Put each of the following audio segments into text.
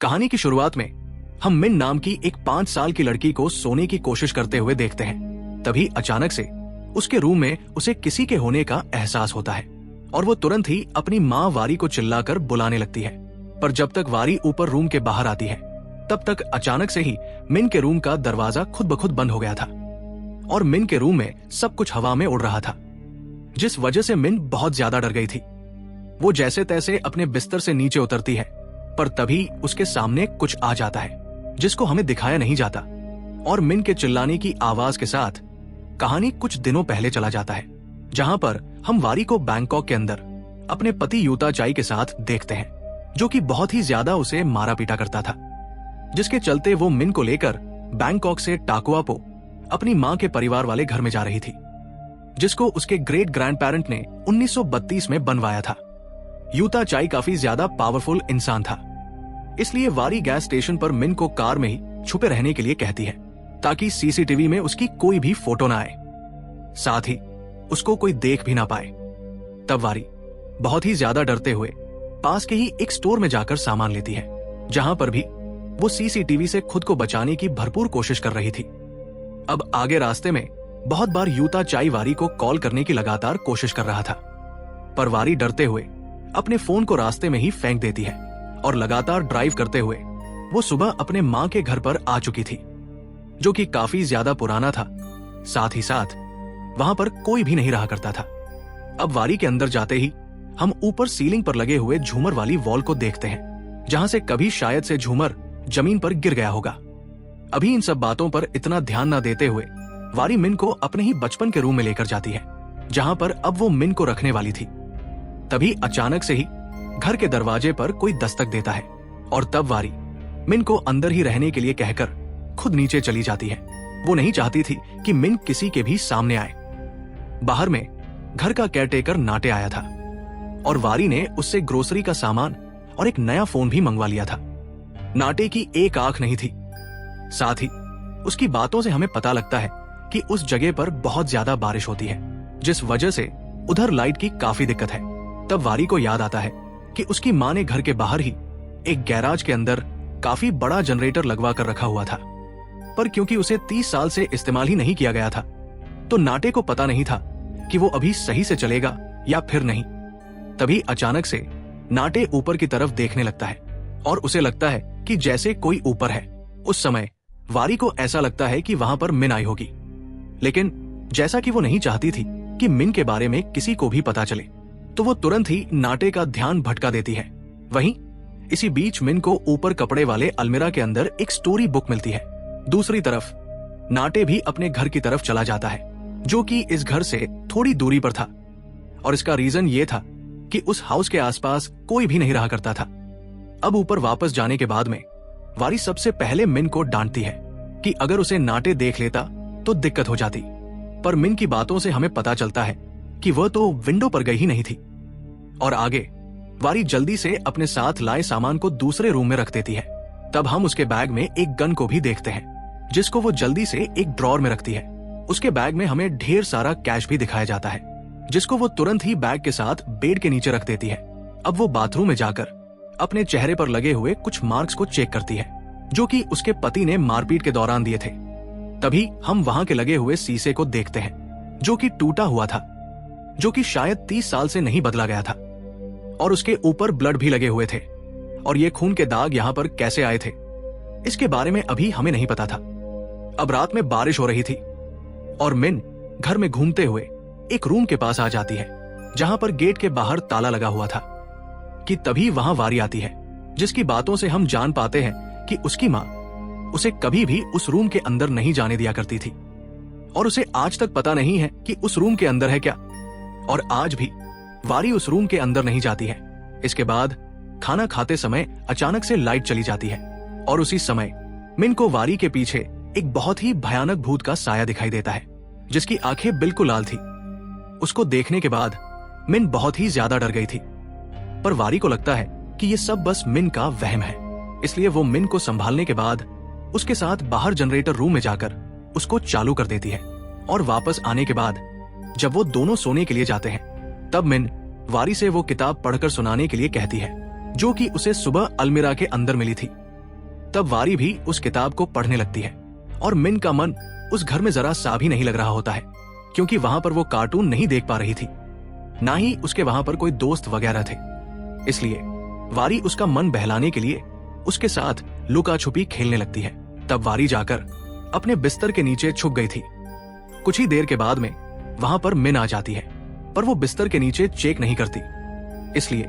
कहानी की शुरुआत में हम मिन नाम की एक 5 साल की लड़की को सोने की कोशिश करते हुए देखते हैं। तभी अचानक से उसके रूम में उसे किसी के होने का एहसास होता है और वो तुरंत ही अपनी माँ वारी को चिल्लाकर बुलाने लगती है। पर जब तक वारी ऊपर रूम के बाहर आती है तब तक अचानक से ही मिन के रूम का दरवाजा खुद ब खुद बंद हो गया था और मिन के रूम में सब कुछ हवा में उड़ रहा था, जिस वजह से मिन बहुत ज्यादा डर गई थी। वो जैसे तैसे अपने बिस्तर से नीचे उतरती है, पर तभी उसके सामने कुछ आ जाता है जिसको हमें दिखाया नहीं जाता और मिन के चिल्लाने की आवाज के साथ कहानी कुछ दिनों पहले चला जाता है, जहां पर हम वारी को बैंकॉक के अंदर अपने पति यूता चाई के साथ देखते हैं, जो कि बहुत ही ज्यादा उसे मारा पीटा करता था, जिसके चलते वो मिन को लेकर बैंकॉक से टाकुआपो अपनी मां के परिवार वाले घर में जा रही थी, जिसको उसके ग्रेट ग्रैंड पेरेंट ने 1932 में बनवाया था। यूता चाई काफी ज्यादा पावरफुल इंसान था, इसलिए वारी गैस स्टेशन पर मिन को कार में ही छुपे रहने के लिए कहती है ताकि सीसीटीवी में उसकी कोई भी फोटो ना आए, साथ ही उसको कोई देख भी ना पाए। तब वारी बहुत ही ज्यादा डरते हुए पास के ही एक स्टोर में जाकर सामान लेती है, जहां पर भी वो सीसीटीवी से खुद को बचाने की भरपूर कोशिश कर रही थी। अब आगे रास्ते में बहुत बार यूता चाई वारी को कॉल करने की लगातार कोशिश कर रहा था, पर वारी डरते हुए अपने फोन को रास्ते में ही फेंक देती है और लगातार ड्राइव करते हुए वो सुबह अपने मां के घर पर आ चुकी थी, जो कि काफी ज्यादा पुराना था। साथ ही साथ वहां पर कोई भी नहीं रहा करता था। अब वारी के अंदर जाते ही हम ऊपर सीलिंग पर लगे हुए झूमर वाली वॉल को देखते हैं, जहां से कभी शायद से झूमर जमीन पर गिर गया होगा। अभी इन सब बातों पर इतना ध्यान न देते हुए वारी मिन को अपने ही बचपन के रूम में लेकर जाती है, जहां पर अब वो मिन को रखने वाली थी। तभी अचानक से ही घर के दरवाजे पर कोई दस्तक देता है और तब वारी मिन को अंदर ही रहने के लिए कहकर खुद नीचे चली जाती है। वो नहीं चाहती थी कि मिन किसी के भी सामने आए। बाहर में घर का केयरटेकर नाटे आया था और वारी ने उससे ग्रोसरी का सामान और एक नया फोन भी मंगवा लिया था। नाटे की एक आंख नहीं थी, साथ ही उसकी बातों से हमें पता लगता है कि उस जगह पर बहुत ज्यादा बारिश होती है, जिस वजह से उधर लाइट की काफी दिक्कत है। तब वारी को याद आता है कि उसकी मां ने घर के बाहर ही एक गैराज के अंदर काफी बड़ा जनरेटर लगवा कर रखा हुआ था, पर क्योंकि उसे 30 साल से इस्तेमाल ही नहीं किया गया था, तो नाटे को पता नहीं था कि वो अभी सही से चलेगा या फिर नहीं। तभी अचानक से नाटे ऊपर की तरफ देखने लगता है और उसे लगता है कि जैसे कोई ऊपर है। उस समय वारी को ऐसा लगता है कि वहां पर मिन आई होगी, लेकिन जैसा कि वो नहीं चाहती थी कि मिन के बारे में किसी को भी पता चले, तो वो तुरंत ही नाटे का ध्यान भटका देती है। वहीं इसी बीच मिन को ऊपर कपड़े वाले अलमीरा के अंदर एक स्टोरी बुक मिलती है। दूसरी तरफ नाटे भी अपने घर की तरफ चला जाता है, जो कि इस घर से थोड़ी दूरी पर था, और इसका रीजन ये था कि उस हाउस के आसपास कोई भी नहीं रहा करता था। अब ऊपर वापस जाने के बाद में वारी सबसे पहले मिन को डांटती है कि अगर उसे नाटे देख लेता तो दिक्कत हो जाती, पर मिन की बातों से हमें पता चलता है कि वह तो विंडो पर गई ही नहीं थी। और आगे वारी जल्दी से अपने साथ लाए सामान को दूसरे रूम में रख देती है। तब हम उसके बैग में एक गन को भी देखते हैं, जिसको वो जल्दी से एक ड्रॉर में रखती है। उसके बैग में हमें ढेर सारा कैश भी दिखाया जाता है, जिसको वो तुरंत ही बैग के साथ बेड के नीचे रख देती है। अब वो बाथरूम में जाकर अपने चेहरे पर लगे हुए कुछ मार्क्स को चेक करती है, जो कि उसके पति ने मारपीट के दौरान दिए थे। तभी हम वहां के लगे हुए शीशे को देखते हैं, जो कि टूटा हुआ था, जो कि शायद 30 साल से नहीं बदला गया था, और उसके ऊपर ब्लड भी लगे हुए थे। और ये खून के दाग यहाँ पर कैसे आए थे, इसके बारे में अभी हमें नहीं पता था। अब रात में बारिश हो रही थी और मिन घर में घूमते हुए एक रूम के पास आ जाती है, जहां पर गेट के बाहर ताला लगा हुआ था, कि तभी वहां वारी आती है, जिसकी बातों से हम जान पाते हैं कि उसकी मां उसे कभी भी उस रूम के अंदर नहीं जाने दिया करती थी, और उसे आज तक पता नहीं है कि उस रूम के अंदर है क्या। और आज भी वारी उस रूम के अंदर नहीं जाती है। इसके बाद खाना खाते समय अचानक से लाइट चली जाती है और उसी समय मिन को वारी के पीछे एक बहुत ही भयानक भूत का साया दिखाई देता है, जिसकी आंखें बिल्कुल लाल थी। उसको देखने के बाद मिन बहुत ही ज्यादा डर गई थी, पर वारी को लगता है कि ये सब बस मिन का वहम है, इसलिए वो मिन को संभालने के बाद उसके साथ बाहर जनरेटर रूम में जाकर उसको चालू कर देती है। और वापस आने के बाद जब वो दोनों सोने के लिए जाते हैं, तब मिन वारी से वो किताब पढ़कर सुनाने के लिए कहती है, जो कि उसे सुबह अलमीरा के अंदर मिली थी। तब वारी भी उस किताब को पढ़ने लगती है और मिन का मन उस घर में जरा सा भी नहीं लग रहा होता है, क्योंकि वहां पर वो कार्टून नहीं देख पा रही थी, ना ही उसके वहां पर कोई दोस्त वगैरह थे। इसलिए वारी उसका मन बहलाने के लिए उसके साथ लुका छुपी खेलने लगती है। तब वारी जाकर अपने बिस्तर के नीचे छुप गई थी। कुछ ही देर के बाद में वहां पर मिन आ जाती है, पर वो बिस्तर के नीचे चेक नहीं करती। इसलिए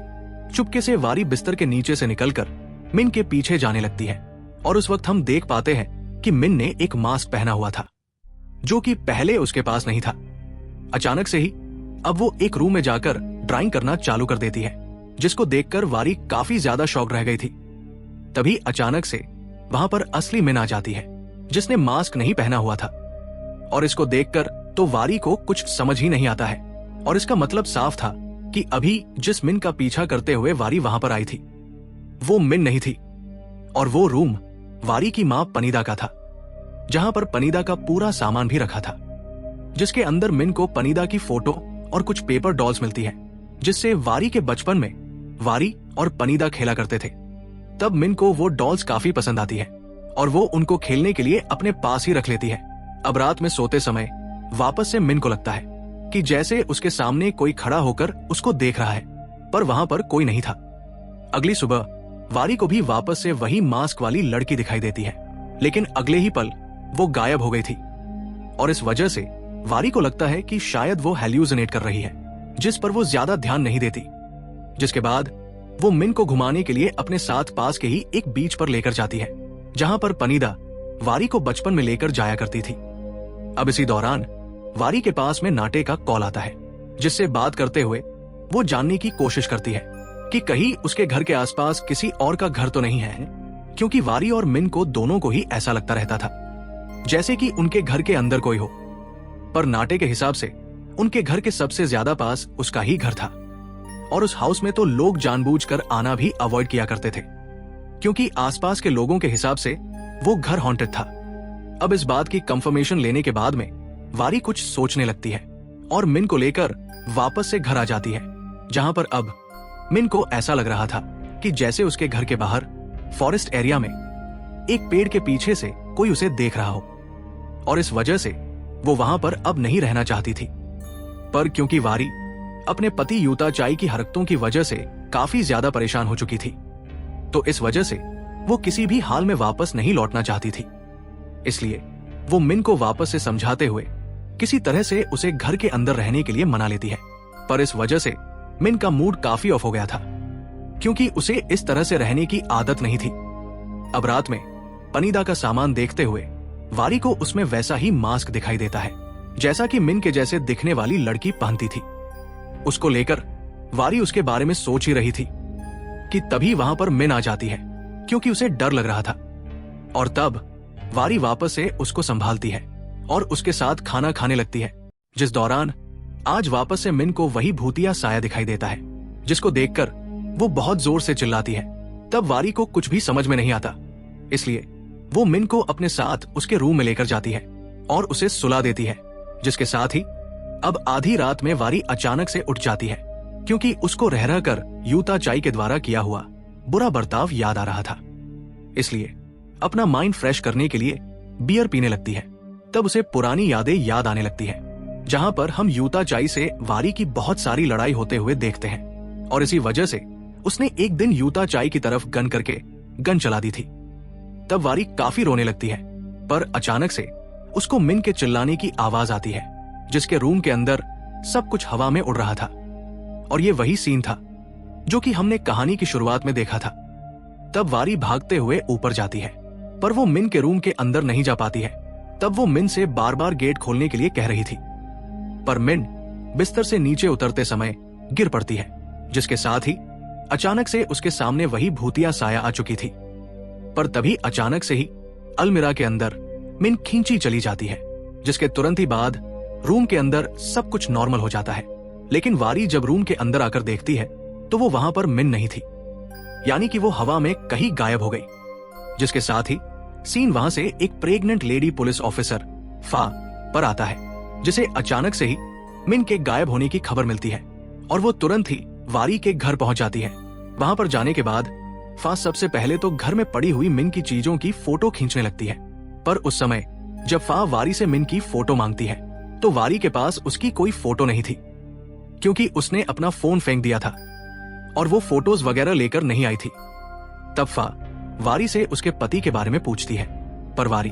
चुपके से वारी बिस्तर के नीचे से निकलकर मिन के पीछे जाने लगती है और उस वक्त हम देख पाते हैं कि मिन ने एक मास्क पहना हुआ था, जो कि पहले उसके पास नहीं था। अचानक से ही अब वो एक रूम में जाकर ड्राइंग करना चालू कर देती है, जिसको देखकर वारी काफी ज्यादा शॉक रह गई थी। तभी अचानक से वहां पर असली मिन आ जाती है, जिसने मास्क नहीं पहना हुआ था। और इसको देखकर तो वारी को कुछ समझ ही नहीं आता है, और इसका मतलब साफ था कि अभी जिस मिन का पीछा करते हुए वारी वहां पर आई थी, वो मिन नहीं थी, और वो रूम वारी की मां पनीदा का था, जहां पर पनीदा का पूरा सामान भी रखा था, जिसके अंदर मिन को पनीदा की फोटो और कुछ पेपर डॉल्स मिलती है, जिससे वारी के बचपन में वारी और पनीदा खेला करते थे। तब मिन को वो डॉल्स काफी पसंद आती है और वो उनको खेलने के लिए अपने पास ही रख लेती है। अब रात में सोते समय वापस से मिन को लगता है कि जैसे उसके सामने कोई खड़ा होकर उसको देख रहा है, पर वहां पर कोई नहीं था। अगली सुबह वारी को भी वापस से वही मास्क वाली लड़की दिखाई देती है, लेकिन अगले ही पल वो गायब हो गई थी। और इस वजह से वारी को लगता है कि शायद वो हेल्यूसिनेट कर रही है, जिस पर वो ज्यादा ध्यान नहीं देती। जिसके बाद वो मिन को घुमाने के लिए अपने साथ पास के ही एक बीच पर लेकर जाती है, जहां पर पनीदा वारी को बचपन में लेकर जाया करती थी। अब इसी दौरान वारी के पास में नाटे का कॉल आता है, जिससे बात करते हुए वो जानने की कोशिश करती है कि कहीं उसके घर के आसपास किसी और का घर तो नहीं है, क्योंकि वारी और मिन को दोनों को ही ऐसा लगता रहता था जैसे कि उनके घर के अंदर कोई हो। पर नाटे के हिसाब से उनके घर के सबसे ज्यादा पास उसका ही घर था, और उस हाउस में तो लोग जानबूझकर आना भी अवॉइड किया करते थे, क्योंकि आसपास के लोगों के हिसाब से वो घर हॉन्टेड था। अब इस बात की कंफर्मेशन लेने के बाद में वारी कुछ सोचने लगती है और मिन को लेकर वापस से घर आ जाती है, जहां पर अब मिन को ऐसा लग रहा था कि जैसे उसके घर के बाहर फॉरेस्ट एरिया में एक पेड़ के पीछे से कोई उसे देख रहा हो, और इस वजह से वो वहां पर अब नहीं रहना चाहती थी। पर क्योंकि वारी अपने पति यूता चाई की हरकतों की वजह से काफी ज्यादा परेशान हो चुकी थी, तो इस वजह से वो किसी भी हाल में वापस नहीं लौटना चाहती थी। इसलिए वो मिन को वापस से समझाते हुए किसी तरह से उसे घर के अंदर रहने के लिए मना लेती है। पर इस वजह से मिन का मूड काफी ऑफ हो गया था, क्योंकि उसे इस तरह से रहने की आदत नहीं थी। अब रात में पनीदा का सामान देखते हुए वारी को उसमें वैसा ही मास्क दिखाई देता है, जैसा कि मिन के जैसे दिखने वाली लड़की पहनती थी। उसको लेकर वारी उसके बारे में सोच ही रही थी कि तभी वहां पर मिन आ जाती है, क्योंकि उसे डर लग रहा था। और तब वारी वापस से उसको संभालती है और उसके साथ खाना खाने लगती है, जिस दौरान आज वापस से मिन को वही भूतिया साया दिखाई देता है, जिसको देखकर वो बहुत जोर से चिल्लाती है। तब वारी को कुछ भी समझ में नहीं आता, इसलिए वो मिन को अपने साथ उसके रूम में लेकर जाती है और उसे सुला देती है, जिसके साथ ही अब आधी रात में वारी अचानक से उठ जाती है, क्योंकि उसको रह रह कर यूता चाई के द्वारा किया हुआ बुरा बर्ताव याद आ रहा था। इसलिए अपना माइंड फ्रेश करने के लिए बियर पीने लगती है। तब उसे पुरानी यादें याद आने लगती है, जहां पर हम यूता चाई से वारी की बहुत सारी लड़ाई होते हुए देखते हैं, और इसी वजह से उसने एक दिन यूता चाई की तरफ गन करके गन चला दी थी। तब वारी काफी रोने लगती है, पर अचानक से उसको मिन के चिल्लाने की आवाज आती है, जिसके रूम के अंदर सब कुछ हवा में उड़ रहा था। और ये वही सीन था जो कि हमने कहानी की शुरुआत में देखा था। तब वारी भागते हुए ऊपर जाती है, पर वो मिन के रूम के अंदर नहीं जा पाती है। तब वो मिन से बार बार गेट खोलने के लिए कह रही थी, पर मिन बिस्तर से नीचे उतरते समय गिर पड़ती है, जिसके साथ ही अचानक से उसके सामने वही भूतिया साया आ चुकी थी। पर तभी अचानक से ही अलमीरा के अंदर मिन खींची चली जाती है, जिसके तुरंत ही बाद रूम के अंदर सब कुछ नॉर्मल हो जाता है। लेकिन वारी जब रूम के अंदर आकर देखती है तो वो वहां पर मिन नहीं थी, यानी कि वो हवा में कहीं गायब हो गई। जिसके साथ ही सीन वहां से एक प्रेग्नेंट लेडी पुलिस ऑफिसर फा पर आता है, जिसे अचानक से ही मिन के गायब होने की खबर मिलती है और वो तुरंत ही वारी के घर पहुंच जाती है। वहां पर जाने के बाद फा सबसे पहले तो घर में पड़ी हुई मिन की चीजों की फोटो खींचने लगती है। पर उस समय जब फा वारी से मिन की फोटो मांगती है तो वारी के पास उसकी कोई फोटो नहीं थी, क्योंकि उसने अपना फोन फेंक दिया था और वो फोटोज वगैरह लेकर नहीं आई थी। तब फा वारी से उसके पति के बारे में पूछती है, पर वारी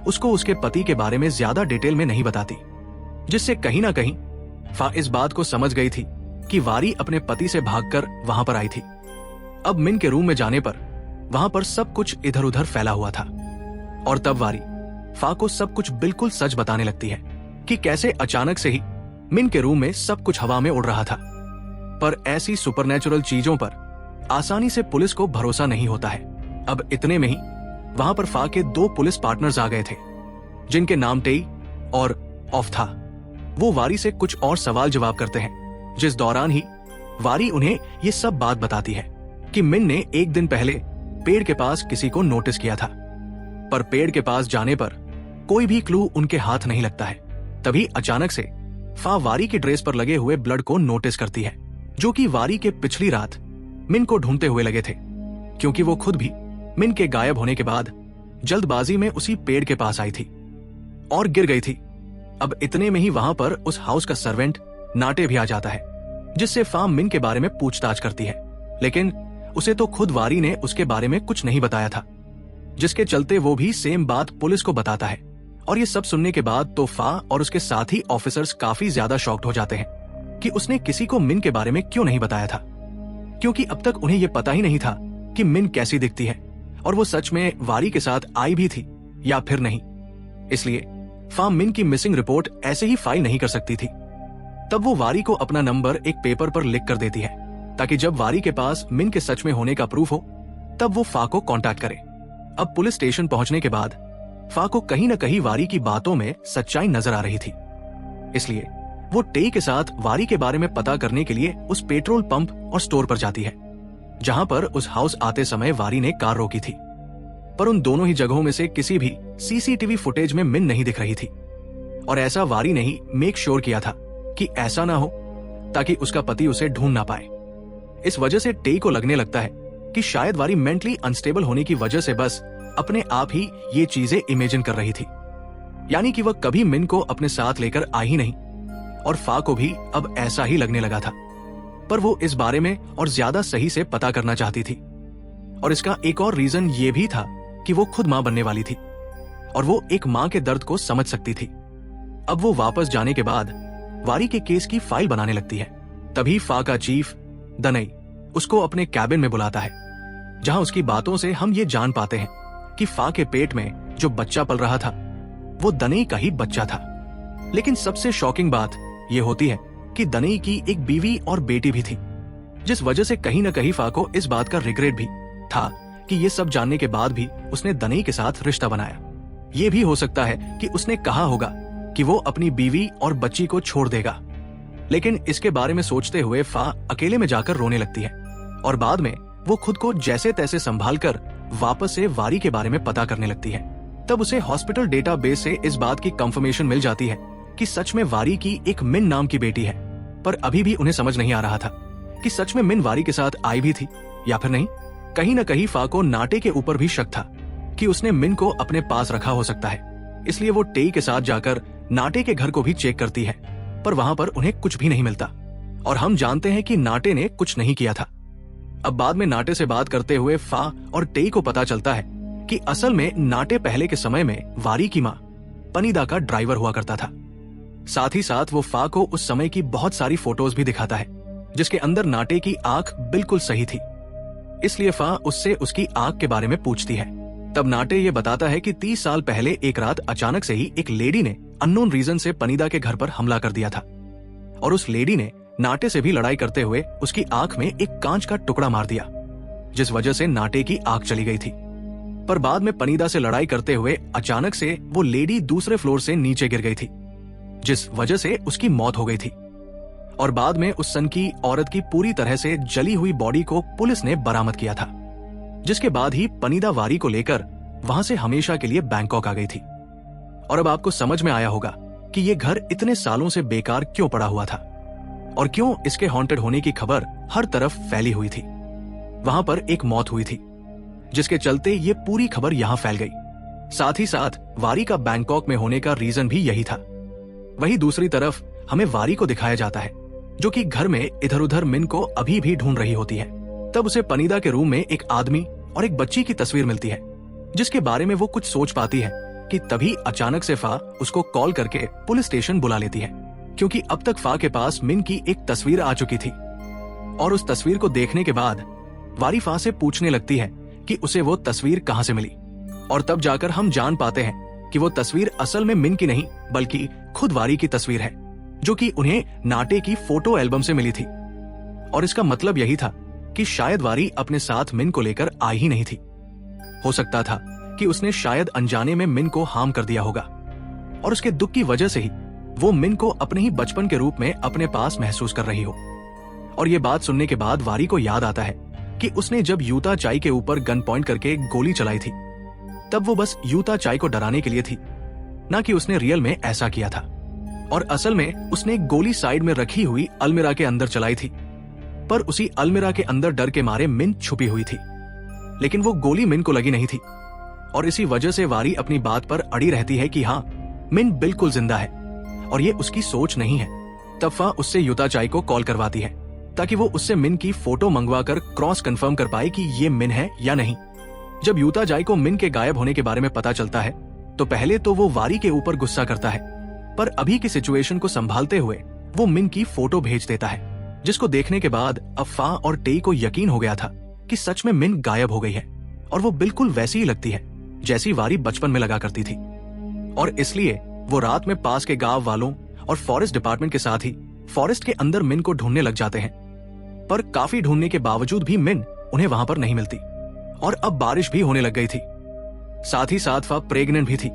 उसको उसके पति के बारे में ज्यादा डिटेल में नहीं बताती, जिससे कहीं ना कहीं फा इस बात को समझ गई थी कि वारी अपने पति से भागकर वहां पर आई थी। अब मिन के रूम में जाने पर वहां पर सब कुछ इधर उधर फैला हुआ था और तब वारी फा को सब कुछ बिल्कुल सच बताने लगती है कि कैसे अचानक से ही मिन के रूम में सब कुछ हवा में उड़ रहा था। पर ऐसी सुपरनैचुरल चीजों पर आसानी से पुलिस को भरोसा नहीं होता है। अब इतने में ही वहां पर फा के 2 पुलिस पार्टनर्स आ गए थे, जिनके नाम टेई और ऑफ था। वो वारी से कुछ और सवाल जवाब करते हैं, जिस दौरान ही वारी उन्हें ये सब बात बताती है कि मिन ने एक दिन पहले पेड़ के पास किसी को नोटिस किया था, पर पेड़ के पास जाने पर कोई भी क्लू उनके हाथ नहीं लगता है। तभी अचानक से फा वारी की ड्रेस पर लगे हुए ब्लड को नोटिस करती है, जो कि वारी के पिछली रात मिन को ढूंढते हुए लगे थे, क्योंकि वो खुद भी मिन के गायब होने के बाद जल्दबाजी में उसी पेड़ के पास आई थी और गिर गई थी। अब इतने में ही वहां पर उस हाउस का सर्वेंट नाटे भी आ जाता है, जिससे फा मिन के बारे में पूछताछ करती है, लेकिन उसे तो खुद वारी ने उसके बारे में कुछ नहीं बताया था, जिसके चलते वो भी सेम बात पुलिस को बताता है। और ये सब सुनने के बाद तो फा और उसके साथी ऑफिसर्स काफी ज्यादा शॉक्ड हो जाते हैं कि उसने किसी को मिन के बारे में क्यों नहीं बताया था, क्योंकि अब तक उन्हें यह पता ही नहीं था कि मिन कैसी दिखती है और वो सच में वारी के साथ आई भी थी या फिर नहीं। इसलिए फा मिन की मिसिंग रिपोर्ट ऐसे ही फाइल नहीं कर सकती थी। तब वो वारी को अपना नंबर एक पेपर पर लिख कर देती है, ताकि जब वारी के पास मिन के सच में होने का प्रूफ हो तब वो फा को कांटेक्ट करे। अब पुलिस स्टेशन पहुंचने के बाद फा को कहीं न कहीं वारी की बातों में सच्चाई नजर आ रही थी, इसलिए वो टेई के साथ वारी के बारे में पता करने के लिए उस पेट्रोल पंप और स्टोर पर जाती है, जहां पर उस हाउस आते समय वारी ने कार रोकी थी। पर उन दोनों ही जगहों में से किसी भी सीसीटीवी फुटेज में मिन नहीं दिख रही थी, और ऐसा वारी ने ही मेक श्योर किया था कि ऐसा ना हो ताकि उसका पति उसे ढूंढ ना पाए। इस वजह से टेई को लगने लगता है कि शायद वारी मेंटली अनस्टेबल होने की वजह से बस अपने आप ही ये चीजें इमेजिन कर रही थी, यानी कि वह कभी मिन को अपने साथ लेकर आई ही नहीं, और फा को भी अब ऐसा ही लगने लगा था। पर वो इस बारे में और ज्यादा सही से पता करना चाहती थी, और इसका एक और रीजन ये भी था कि वो खुद मां बनने वाली थी और वो एक मां के दर्द को समझ सकती थी। अब वो वापस जाने के बाद वारी के केस की फाइल बनाने लगती है। तभी फा का चीफ दनई उसको अपने कैबिन में बुलाता है, जहां उसकी बातों से हम ये जान पाते हैं कि फा के पेट में जो बच्चा पल रहा था वो दनई का ही बच्चा था। लेकिन सबसे शॉकिंग बात ये होती है कि दनई की एक बीवी और बेटी भी थी, जिस वजह से कहीं न कहीं फा को इस बात का रिग्रेट भी था कि ये सब जानने के बाद भी उसने दनई के साथ रिश्ता बनाया। ये भी हो सकता है कि उसने कहा होगा कि वो अपनी बीवी और बच्ची को छोड़ देगा, लेकिन इसके बारे में सोचते हुए फा अकेले में जाकर रोने लगती है, और बाद में वो खुद को जैसे तैसे संभाल कर वापस से वारी के बारे में पता करने लगती है। तब उसे हॉस्पिटल डेटाबेस से इस बात की कंफर्मेशन मिल जाती है कि सच में वारी की एक मिन नाम की बेटी है, पर अभी भी उन्हें समझ नहीं आ रहा था कि सच में मिन वारी के साथ आई भी थी या फिर नहीं। कहीं न कहीं फा को नाटे के ऊपर भी शक था कि उसने मिन को अपने पास रखा हो सकता है, इसलिए वो टेई के साथ जाकर नाटे के घर को भी चेक करती है, पर वहां पर उन्हें कुछ भी नहीं मिलता, और हम जानते हैं कि नाटे ने कुछ नहीं किया था। अब बाद में नाटे से बात करते हुए फा और टेई को पता चलता है कि असल में नाटे पहले के समय में वारी की मां पनीदा का ड्राइवर हुआ करता था। साथ ही साथ वो फा को उस समय की बहुत सारी फोटोज भी दिखाता है, जिसके अंदर नाटे की आंख बिल्कुल सही थी, इसलिए फा उससे उसकी आंख के बारे में पूछती है। तब नाटे ये बताता है कि 30 साल पहले एक रात अचानक से ही एक लेडी ने अननोन रीजन से पनीदा के घर पर हमला कर दिया था, और उस लेडी ने नाटे से भी लड़ाई करते हुए उसकी आंख में एक कांच का टुकड़ा मार दिया, जिस वजह से नाटे की आंख चली गई थी। पर बाद में पनीदा से लड़ाई करते हुए अचानक से वो लेडी दूसरे फ्लोर से नीचे गिर गई थी, जिस वजह से उसकी मौत हो गई थी। और बाद में उस सन की औरत की पूरी तरह से जली हुई बॉडी को पुलिस ने बरामद किया था, जिसके बाद ही पनीदा वारी को लेकर वहां से हमेशा के लिए बैंकॉक आ गई थी। और अब आपको समझ में आया होगा कि ये घर इतने सालों से बेकार क्यों पड़ा हुआ था और क्यों इसके हॉन्टेड होने की खबर हर तरफ फैली हुई थी। वहां पर एक मौत हुई थी, जिसके चलते ये पूरी खबर यहां फैल गई। साथ ही साथ वारी का बैंकॉक में होने का रीजन भी यही था। वहीं दूसरी तरफ हमें वारी को दिखाया जाता है, जो कि घर में इधर उधर मिन को अभी भी ढूंढ रही होती है। तब उसे पनीदा के रूम में एक आदमी और एक बच्ची की तस्वीर मिलती है, जिसके बारे में वो कुछ सोच पाती है कि तभी अचानक से फा उसको कॉल करके पुलिस स्टेशन बुला लेती है, क्योंकि अब तक फा के पास मिन की एक तस्वीर आ चुकी थी। और उस तस्वीर को देखने के बाद वारी फा से पूछने लगती है कि उसे वो तस्वीर कहां से मिली। और तब जाकर हम जान पाते हैं कि वो तस्वीर असल में मिन की नहीं बल्कि खुद वारी की तस्वीर है, जो कि उन्हें नाटे की फोटो एल्बम से मिली थी। और इसका मतलब यही था कि शायद वारी अपने साथ मिन को लेकर आई ही नहीं थी। हो सकता था कि उसने शायद अनजाने में मिन को हार्म कर दिया होगा, और उसके दुख की वजह से ही वो मिन को अपने ही बचपन के रूप में अपने पास महसूस कर रही हो। और ये बात सुनने के बाद वारी को याद आता है कि उसने जब यूता चाई के ऊपर गन पॉइंट करके गोली चलाई थी, तब वो बस यूता चाई को डराने के लिए थी, ना कि उसने रियल में ऐसा किया था। और असल में उसने गोली साइड में रखी हुई अलमीरा के अंदर चलाई थी, पर उसी अलमीरा के अंदर डर के मारे मिन छुपी हुई थी, लेकिन वो गोली मिन को लगी नहीं थी। और इसी वजह से वारी अपनी बात पर अड़ी रहती है कि हाँ, मिन बिल्कुल जिंदा है और ये उसकी सोच नहीं है। तब फा उससे यूता चाई को कॉल करवाती है ताकि वो उससे मिन की फोटो मंगवाकर क्रॉस कंफर्म कर पाए कि ये मिन है या नहीं। जब यूता चाई को मिन के गायब होने के बारे में पता चलता है तो पहले तो वो वारी के ऊपर गुस्सा करता है, पर अभी की सिचुएशन को संभालते हुए वो मिन की फोटो भेज देता है, जिसको देखने के बाद अब फा और टेई को यकीन हो गया था कि सच में मिन गायब हो गई है और वो बिल्कुल वैसी ही लगती है जैसी वारी बचपन में लगा करती थी। और इसलिए वो रात में पास के गांव वालों और फॉरेस्ट डिपार्टमेंट के साथ ही फॉरेस्ट के अंदर मिन को ढूंढने लग जाते हैं, पर काफी ढूंढने के बावजूद भी मिन उन्हें वहां पर नहीं मिलती। और अब बारिश भी होने लग गई थी, साथ ही साथ फा प्रेग्नेंट भी थी,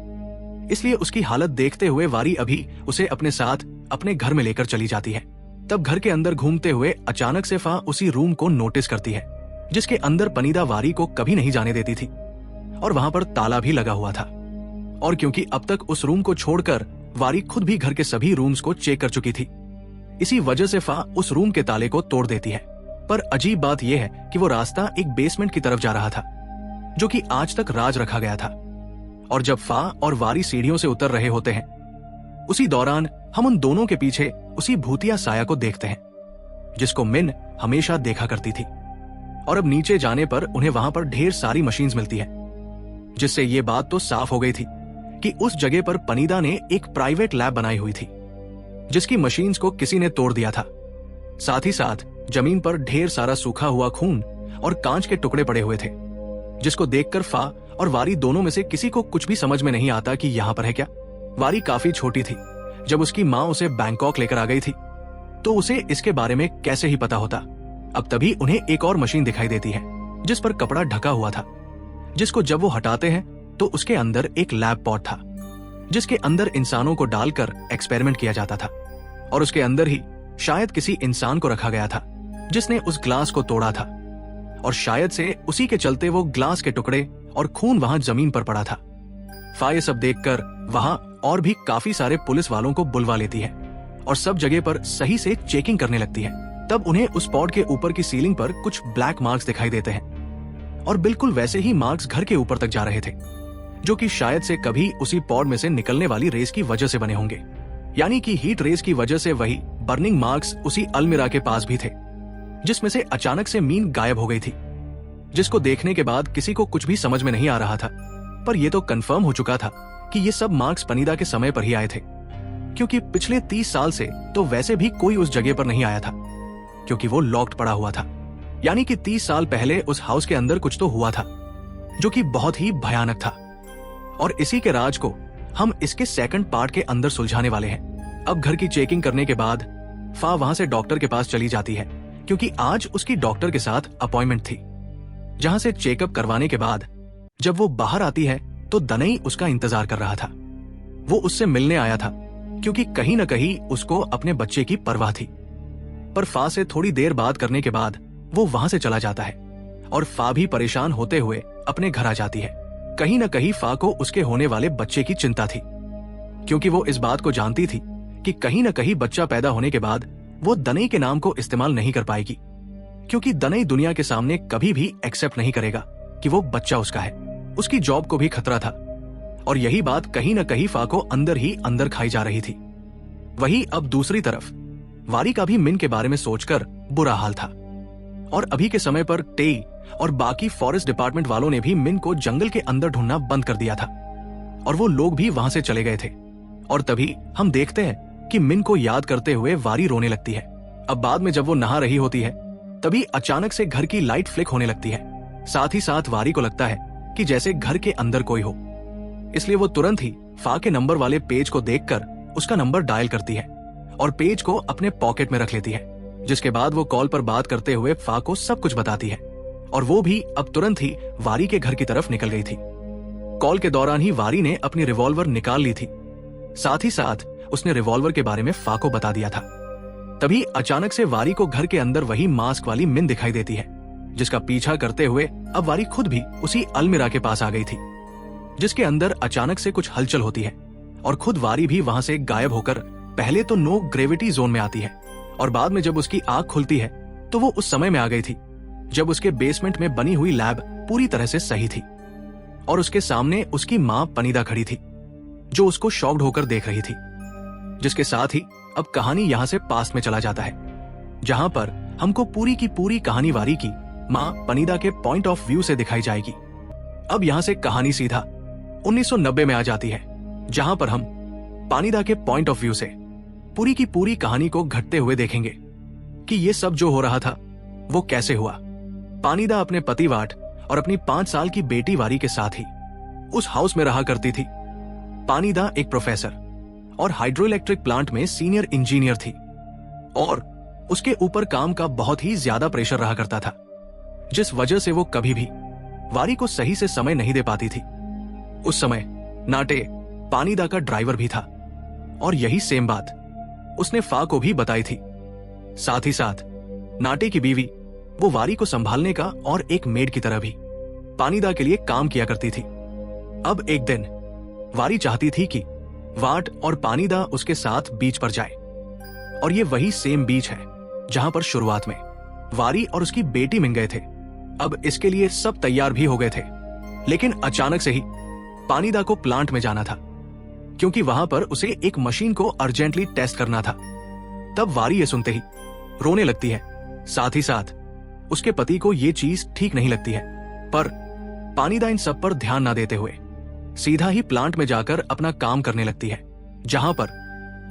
इसलिए उसकी हालत देखते हुए वारी अभी उसे अपने साथ अपने घर में लेकर चली जाती है। तब घर के अंदर घूमते हुए अचानक से फा उसी रूम को नोटिस करती है, जिसके अंदर पनीदा वारी को कभी नहीं जाने देती थी, और वहां पर ताला भी लगा हुआ था। और क्योंकि अब तक उस रूम को छोड़कर वारी खुद भी घर के सभी रूम्स को चेक कर चुकी थी, इसी वजह से फा उस रूम के ताले को तोड़ देती है। पर अजीब बात यह है कि वो रास्ता एक बेसमेंट की तरफ जा रहा था, जो कि आज तक राज रखा गया था। और जब फा और वारी सीढ़ियों से उतर रहे होते हैं, उसी दौरान हम उन दोनों के पीछे उसी भूतिया साया को देखते हैं, जिसको मिन हमेशा देखा करती थी। और अब नीचे जाने पर उन्हें वहां पर ढेर सारी मशीन्स मिलती है, जिससे ये बात तो साफ हो गई थी कि उस जगह पर पनीदा ने एक प्राइवेट लैब बनाई हुई थी, जिसकी मशीन्स को किसी ने तोड़ दिया था। साथ ही साथ जमीन पर ढेर सारा सूखा हुआ खून और कांच के टुकड़े पड़े हुए थे, जिसको देखकर फा और वारी दोनों में से किसी को कुछ भी समझ में नहीं आता कि यहाँ पर है क्या। वारी काफी छोटी थी जब उसकी माँ उसे बैंकॉक लेकर आ गई थी, तो उसे इसके बारे में कैसे ही पता होता। अब तभी उन्हें एक और मशीन दिखाई देती है, जिस पर कपड़ा ढका हुआ था, जिसको जब वो हटाते हैं तो उसके अंदर एक लैब पॉट था, जिसके अंदर इंसानों को डालकर एक्सपेरिमेंट किया जाता था। और उसके अंदर ही शायद किसी इंसान को रखा गया था जिसने उस ग्लास को तोड़ा था, और शायद से उसी के चलते वो ग्लास के टुकड़े और खून वहां जमीन पर पड़ा था। फा ये सब देखकर वहां और भी काफी सारे पुलिस वालों को बुलवा लेती है और सब जगह पर सही से चेकिंग करने लगती है। तब उन्हें उस पॉड के ऊपर की सीलिंग पर कुछ ब्लैक मार्क्स दिखाई देते हैं, और बिल्कुल वैसे ही मार्क्स घर के ऊपर तक जा रहे थे, जो कि शायद से कभी उसी पॉड में से निकलने वाली रेस की वजह से बने होंगे, यानी कि हीट रेस की वजह से वही बर्निंग मार्क्स उसी अलमीरा के पास भी थे, जिसमें से अचानक से मीन गायब हो गई थी, जिसको देखने के बाद किसी को कुछ भी समझ में नहीं आ रहा था। पर यह तो कंफर्म हो चुका था कि ये सब मार्क्स पनीदा के समय पर ही आए थे, क्योंकि पिछले 30 साल से तो वैसे भी कोई उस जगह पर नहीं आया था, क्योंकि वो लॉक्ड पड़ा हुआ था। यानी कि 30 साल पहले उस हाउस के अंदर कुछ तो हुआ था, जो कि बहुत ही भयानक था। और इसी के राज को हम इसके सेकंड पार्ट के अंदर सुलझाने वाले हैं। अब घर की चेकिंग करने के बाद फा वहां से डॉक्टर के पास चली जाती है, क्योंकि आज उसकी डॉक्टर के साथ अपॉइंटमेंट थी, जहां से चेकअप करवाने के बाद जब वो बाहर आती है तो दनई उसका इंतजार कर रहा था। वो उससे मिलने आया था, क्योंकि कहीं न कहीं उसको अपने बच्चे की परवाह थी। पर फा से थोड़ी देर बात करने के बाद वो वहां से चला जाता है, और फा भी परेशान होते हुए अपने घर आ जाती है। कहीं न कहीं फा को उसके होने वाले बच्चे की चिंता थी, क्योंकि वो इस बात को जानती थी कि कहीं न कहीं बच्चा पैदा होने के बाद वो दनई के नाम को इस्तेमाल नहीं कर पाएगी, क्योंकि दनई दुनिया के सामने कभी भी एक्सेप्ट नहीं करेगा कि वो बच्चा उसका है। उसकी जॉब को भी खतरा था और यही बात कहीं न कहीं फा को अंदर ही अंदर खाई जा रही थी। वहीं अब दूसरी तरफ वारी का भी मिन के बारे में सोचकर बुरा हाल था और अभी के समय पर टेई और बाकी फॉरेस्ट डिपार्टमेंट वालों ने भी मिन को जंगल के अंदर ढूंढना बंद कर दिया था और वो लोग भी वहां से चले गए थे। और तभी हम देखते हैं कि मिन को याद करते हुए वारी रोने लगती है। अब बाद में जब वो नहा रही होती है तभी अचानक से घर की लाइट फ्लिक होने लगती है। साथ ही साथ वारी को लगता है कि जैसे घर के अंदर कोई हो, इसलिए वो तुरंत ही फा के नंबर वाले पेज को देखकर उसका नंबर डायल करती है और पेज को अपने पॉकेट में रख लेती है। जिसके बाद वो कॉल पर बात करते हुए फा को सब कुछ बताती है और वो भी अब तुरंत ही वारी के घर की तरफ निकल गई थी। कॉल के दौरान ही वारी ने अपनी रिवॉल्वर निकाल ली थी। साथ ही साथ उसने रिवॉल्वर के बारे में फा को बता दिया था। तभी अचानक से वारी को घर के अंदर वही मास्क वाली मिन दिखाई देती है, जिसका पीछा करते हुए अब वारी खुद भी उसी अलमीरा के पास आ गई थी, जिसके अंदर अचानक से कुछ हलचल होती है और खुद वारी भी वहां से गायब होकर पहले तो नो ग्रेविटी जोन में आती है और बाद में जब उसकी आंख खुलती है तो वो उस समय में आ गई थी जब उसके बेसमेंट में बनी हुई लैब पूरी तरह से सही थी और उसके सामने उसकी मां पनीदा खड़ी थी, जो उसको शॉक्ड होकर देख रही थी। जिसके साथ ही अब कहानी यहाँ से पास्ट में चला जाता है, जहां पर हमको पूरी की पूरी कहानी वारी की मां पनीदा के पॉइंट ऑफ व्यू से दिखाई जाएगी। अब यहाँ से कहानी सीधा 1990 में आ जाती है, जहां पर हम पानीदा के पॉइंट ऑफ व्यू से पूरी की पूरी कहानी को घटते हुए देखेंगे कि ये सब जो हो रहा था वो कैसे हुआ। पानीदा अपने पति वाट और अपनी 5 साल की बेटी वारी के साथ ही उस हाउस में रहा करती थी। पानीदा एक प्रोफेसर और हाइड्रो इलेक्ट्रिक प्लांट में सीनियर इंजीनियर थी और उसके ऊपर काम का बहुत ही ज्यादा प्रेशर रहा करता था, जिस वजह से वो कभी भी वारी को सही से समय नहीं दे पाती थी। उस समय नाटे पानीदा का ड्राइवर भी था और यही सेम बात उसने फा को भी बताई थी। साथ ही साथ नाटे की बीवी वो वारी को संभालने का और एक मेड की तरह भी पानीदा के लिए काम किया करती थी। अब एक दिन वारी चाहती थी कि वाट और पानीदा उसके साथ बीच पर जाए और ये वही सेम बीच है जहां पर शुरुआत में वारी और उसकी बेटी मिल गए थे। अब इसके लिए सब तैयार भी हो गए थे, लेकिन अचानक से ही पानीदा को प्लांट में जाना था क्योंकि वहां पर उसे एक मशीन को अर्जेंटली टेस्ट करना था। तब वारी ये सुनते ही रोने लगती है। साथ ही साथ उसके पति को ये चीज ठीक नहीं लगती है, पर पानीदा इन सब पर ध्यान ना देते हुए सीधा ही प्लांट में जाकर अपना काम करने लगती है, जहां पर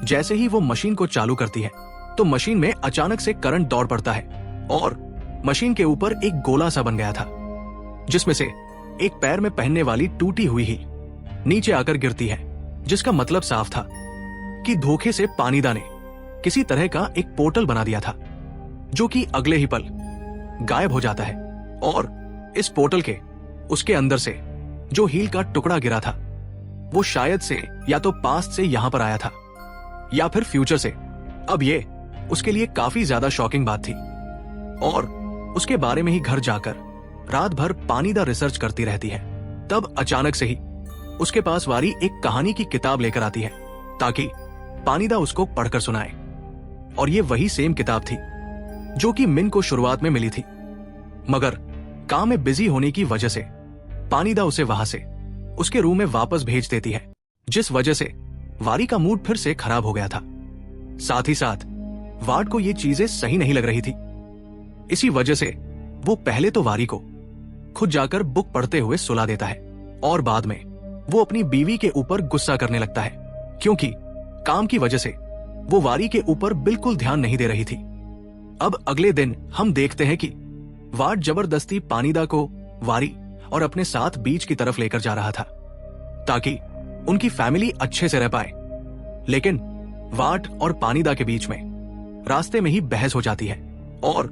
जैसे ही वो मशीन को चालू करती है तो मशीन में अचानक से करंट दौड़ पड़ता है और मशीन के ऊपर एक गोला सा बन गया था, जिसमें से एक पैर में पहनने वाली टूटी हुई ही नीचे आकर गिरती है, जिसका मतलब साफ था कि धोखे से पानीदा ने किसी तरह का एक पोर्टल बना दिया था, जो कि अगले ही पल गायब हो जाता है और इस पोर्टल के उसके अंदर से जो हील का टुकड़ा गिरा था वो शायद से या तो पास्ट से यहां पर आया था या फिर फ्यूचर से। अब ये उसके लिए काफी ज्यादा शॉकिंग बात थी और उसके बारे में ही घर जाकर रात भर पानीदा रिसर्च करती रहती है। तब अचानक से ही उसके पास वारी एक कहानी की किताब लेकर आती है ताकि पानीदा उसको पढ़कर सुनाए और ये वही सेम किताब थी जो कि मिन को शुरुआत में मिली थी, मगर काम में बिजी होने की वजह से पानीदा उसे वहां से उसके रूम में वापस भेज देती है, जिस वजह से वारी का मूड फिर से खराब हो गया था। साथ ही साथ वार्ड को ये चीजें सही नहीं लग रही थी। इसी वजह से वो पहले तो वारी को खुद जाकर बुक पढ़ते हुए सुला देता है और बाद में वो अपनी बीवी के ऊपर गुस्सा करने लगता है क्योंकि काम की वजह से वो वारी के ऊपर बिल्कुल ध्यान नहीं दे रही थी। अब अगले दिन हम देखते हैं कि वार्ड जबरदस्ती पानीदा को वारी और अपने साथ बीच की तरफ लेकर जा रहा था ताकि उनकी फैमिली अच्छे से रह पाए, लेकिन वाट और पानीदा के बीच में रास्ते में ही बहस हो जाती है और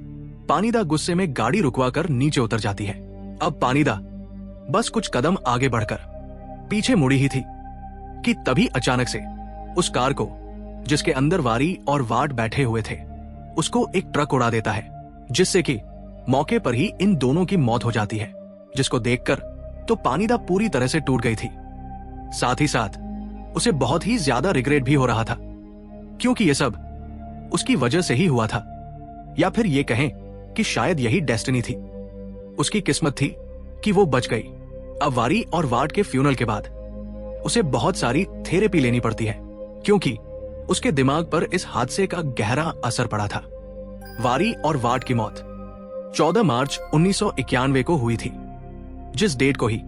पानीदा गुस्से में गाड़ी रुकवाकर नीचे उतर जाती है। अब पानीदा बस कुछ कदम आगे बढ़कर पीछे मुड़ी ही थी कि तभी अचानक से उस कार को जिसके अंदर वारी और वाट बैठे हुए थे उसको एक ट्रक उड़ा देता है, जिससे कि मौके पर ही इन दोनों की मौत हो जाती है, जिसको देखकर तो पानीदा पूरी तरह से टूट गई थी। साथ ही साथ उसे बहुत ही ज्यादा रिग्रेट भी हो रहा था क्योंकि ये सब उसकी वजह से ही हुआ था, या फिर ये कहें कि शायद यही डेस्टिनी थी। उसकी किस्मत थी कि वो बच गई। अब वारी और वाट के फ्यूनरल के बाद उसे बहुत सारी थेरेपी लेनी पड़ती है, क्योंकि उसके दिमाग पर इस हादसे का गहरा असर पड़ा था। वारी और वाट की मौत 14 मार्च 1991 को हुई थी, जिस डेट को ही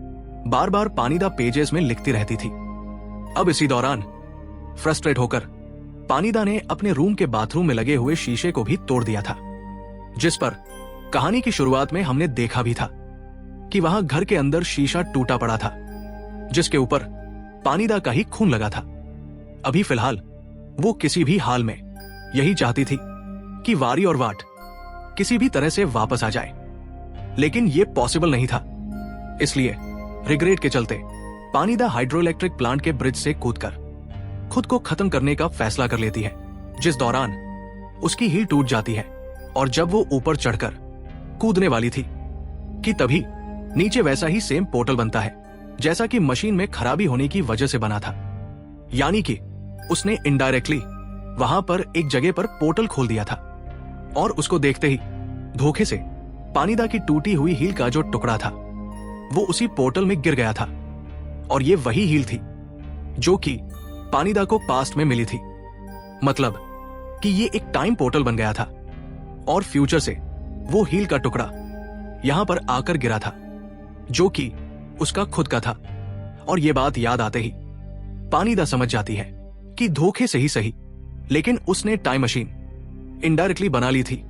बार बार पानीदा पेजेस में लिखती रहती थी। अब इसी दौरान फ्रस्ट्रेट होकर पानीदा ने अपने रूम के बाथरूम में लगे हुए शीशे को भी तोड़ दिया था, जिस पर कहानी की शुरुआत में हमने देखा भी था कि वहां घर के अंदर शीशा टूटा पड़ा था, जिसके ऊपर पानीदा का ही खून लगा था। अभी फिलहाल वो किसी भी हाल में यही चाहती थी कि वारी और वाट किसी भी तरह से वापस आ जाए, लेकिन ये पॉसिबल नहीं था। इसलिए रिग्रेट के चलते पानीदा हाइड्रोइलेक्ट्रिक प्लांट के ब्रिज से कूदकर खुद को खत्म करने का फैसला कर लेती है, जिस दौरान उसकी हील टूट जाती है। और जब वो ऊपर चढ़कर कूदने वाली थी कि तभी नीचे वैसा ही सेम पोर्टल बनता है जैसा कि मशीन में खराबी होने की वजह से बना था। यानी कि उसने इनडायरेक्टली वहां पर एक जगह पर पोर्टल खोल दिया था, और उसको देखते ही धोखे से पानीदा की टूटी हुई हील का जो टुकड़ा था वो उसी पोर्टल में गिर गया था। और ये वही हील थी जो कि पानीदा को पास्ट में मिली थी। मतलब कि ये एक टाइम पोर्टल बन गया था और फ्यूचर से वो हील का टुकड़ा यहां पर आकर गिरा था, जो कि उसका खुद का था। और ये बात याद आते ही पानीदा समझ जाती है कि धोखे से ही सही, लेकिन उसने टाइम मशीन इनडायरेक्टली बना ली थी।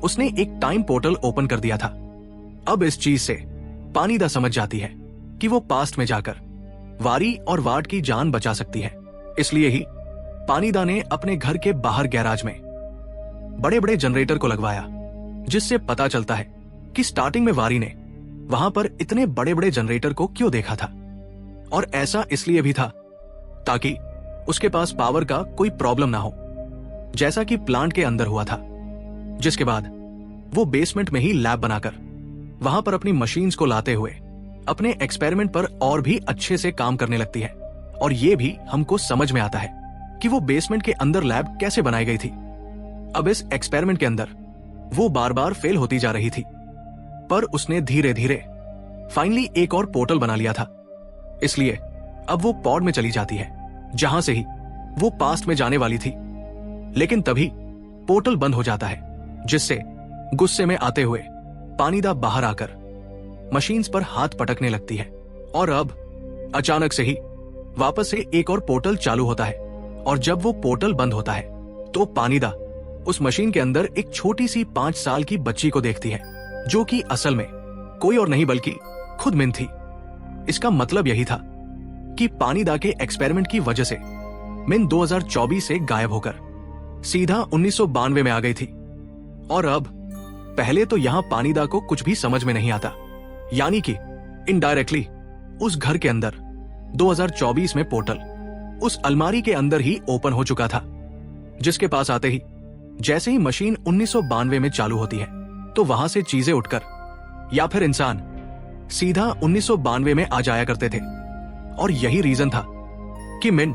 उसने एक टाइम पोर्टल ओपन कर दिया था। अब इस चीज से पानीदा समझ जाती है कि वो पास्ट में जाकर वारी और वाट की जान बचा सकती है। इसलिए ही पानीदा ने अपने घर के बाहर गैराज में बड़े बड़े जनरेटर को लगवाया, जिससे पता चलता है कि स्टार्टिंग में वारी ने वहां पर इतने बड़े बड़े जनरेटर को क्यों देखा था। और ऐसा इसलिए भी था ताकि उसके पास पावर का कोई प्रॉब्लम ना हो, जैसा कि प्लांट के अंदर हुआ था। जिसके बाद वो बेसमेंट में ही लैब बनाकर वहां पर अपनी मशीन्स को लाते हुए अपने एक्सपेरिमेंट पर और भी अच्छे से काम करने लगती है। और ये भी हमको समझ में आता है कि वो बेसमेंट के अंदर लैब कैसे बनाई गई थी। अब इस एक्सपेरिमेंट के अंदर वो बार बार फेल होती जा रही थी, पर उसने धीरे धीरे फाइनली एक और पोर्टल बना लिया था। इसलिए अब वो पॉड में चली जाती है, जहां से ही वो पास्ट में जाने वाली थी। लेकिन तभी पोर्टल बंद हो जाता है, जिससे गुस्से में आते हुए पानीदा बाहर आकर मशीन्स पर हाथ पटकने लगती है। और अब अचानक से ही वापस से एक और पोर्टल चालू होता है। और जब वो पोर्टल बंद होता है तो पानीदा उस मशीन के अंदर एक छोटी सी 5 साल की बच्ची को देखती है, जो कि असल में कोई और नहीं बल्कि खुद मिन थी। इसका मतलब यही था कि पानीदा के एक्सपेरिमेंट की वजह से मिन 2024 से गायब होकर सीधा 1992 में आ गई थी। और अब पहले तो यहां पानीदा को कुछ भी समझ में नहीं आता, यानी कि इनडायरेक्टली उस घर के अंदर 2024 में पोर्टल उस अलमारी के अंदर ही ओपन हो चुका था, जिसके पास आते ही जैसे ही मशीन 1992 में चालू होती है तो वहां से चीजें उठकर या फिर इंसान सीधा 1992 में आ जाया करते थे। और यही रीजन था कि मिन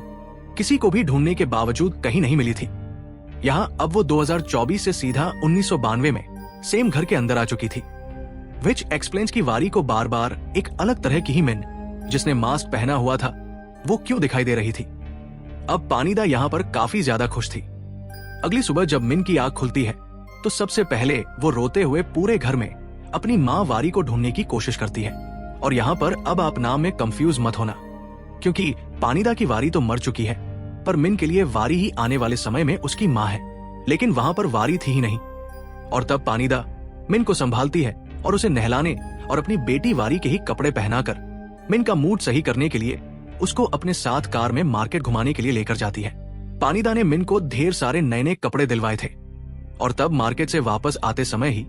किसी को भी ढूंढने के बावजूद कहीं नहीं मिली थी। यहां अब वो 2024 से सीधा 1992 में सेम घर के अंदर आ चुकी थी, विच एक्सप्लेन्स की वारी को बार बार एक अलग तरह की ही मिन जिसने मास्क पहना हुआ था वो क्यों दिखाई दे रही थी। अब पानीदा यहाँ पर काफी ज्यादा खुश थी। अगली सुबह जब मिन की आंख खुलती है तो सबसे पहले वो रोते हुए पूरे घर में अपनी माँ वारी को ढूंढने की कोशिश करती है। और यहाँ पर अब आप नाम में कंफ्यूज मत होना, क्योंकि पानीदा की वारी तो मर चुकी है, पर मिन के लिए वारी ही आने वाले समय में उसकी माँ है। लेकिन वहां पर वारी थी ही नहीं। और तब पानीदा मिन को संभालती है और उसे नहलाने और अपनी बेटी वारी के ही कपड़े पहनाकर मिन का मूड सही करने के लिए उसको अपने साथ कार में मार्केट घुमाने के लिए लेकर जाती है। पानीदा ने मिन को ढेर सारे नए नए कपड़े दिलवाए थे। और तब मार्केट से वापस आते समय ही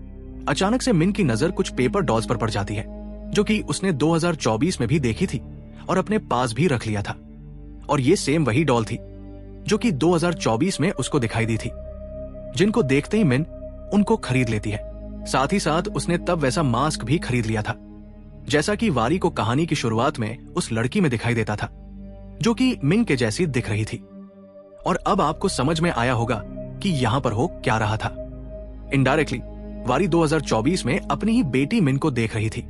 अचानक से मिन की नजर कुछ पेपर डॉल्स पर पड़ जाती है, जो कि उसने 2024 में भी देखी थी और अपने पास भी रख लिया था। और ये सेम वही डॉल थी जो कि 2024 में उसको दिखाई दी थी, जिनको देखते ही मिन उनको खरीद लेती है। साथ ही साथ उसने तब वैसा मास्क भी खरीद लिया था जैसा कि वारी को कहानी की शुरुआत में उस लड़की में दिखाई देता था, जो कि मिन के जैसी दिख रही थी। और अब आपको समझ में आया होगा कि यहां पर हो क्या रहा था। इनडायरेक्टली वारी 2024 में अपनी ही बेटी मिन को देख रही थी।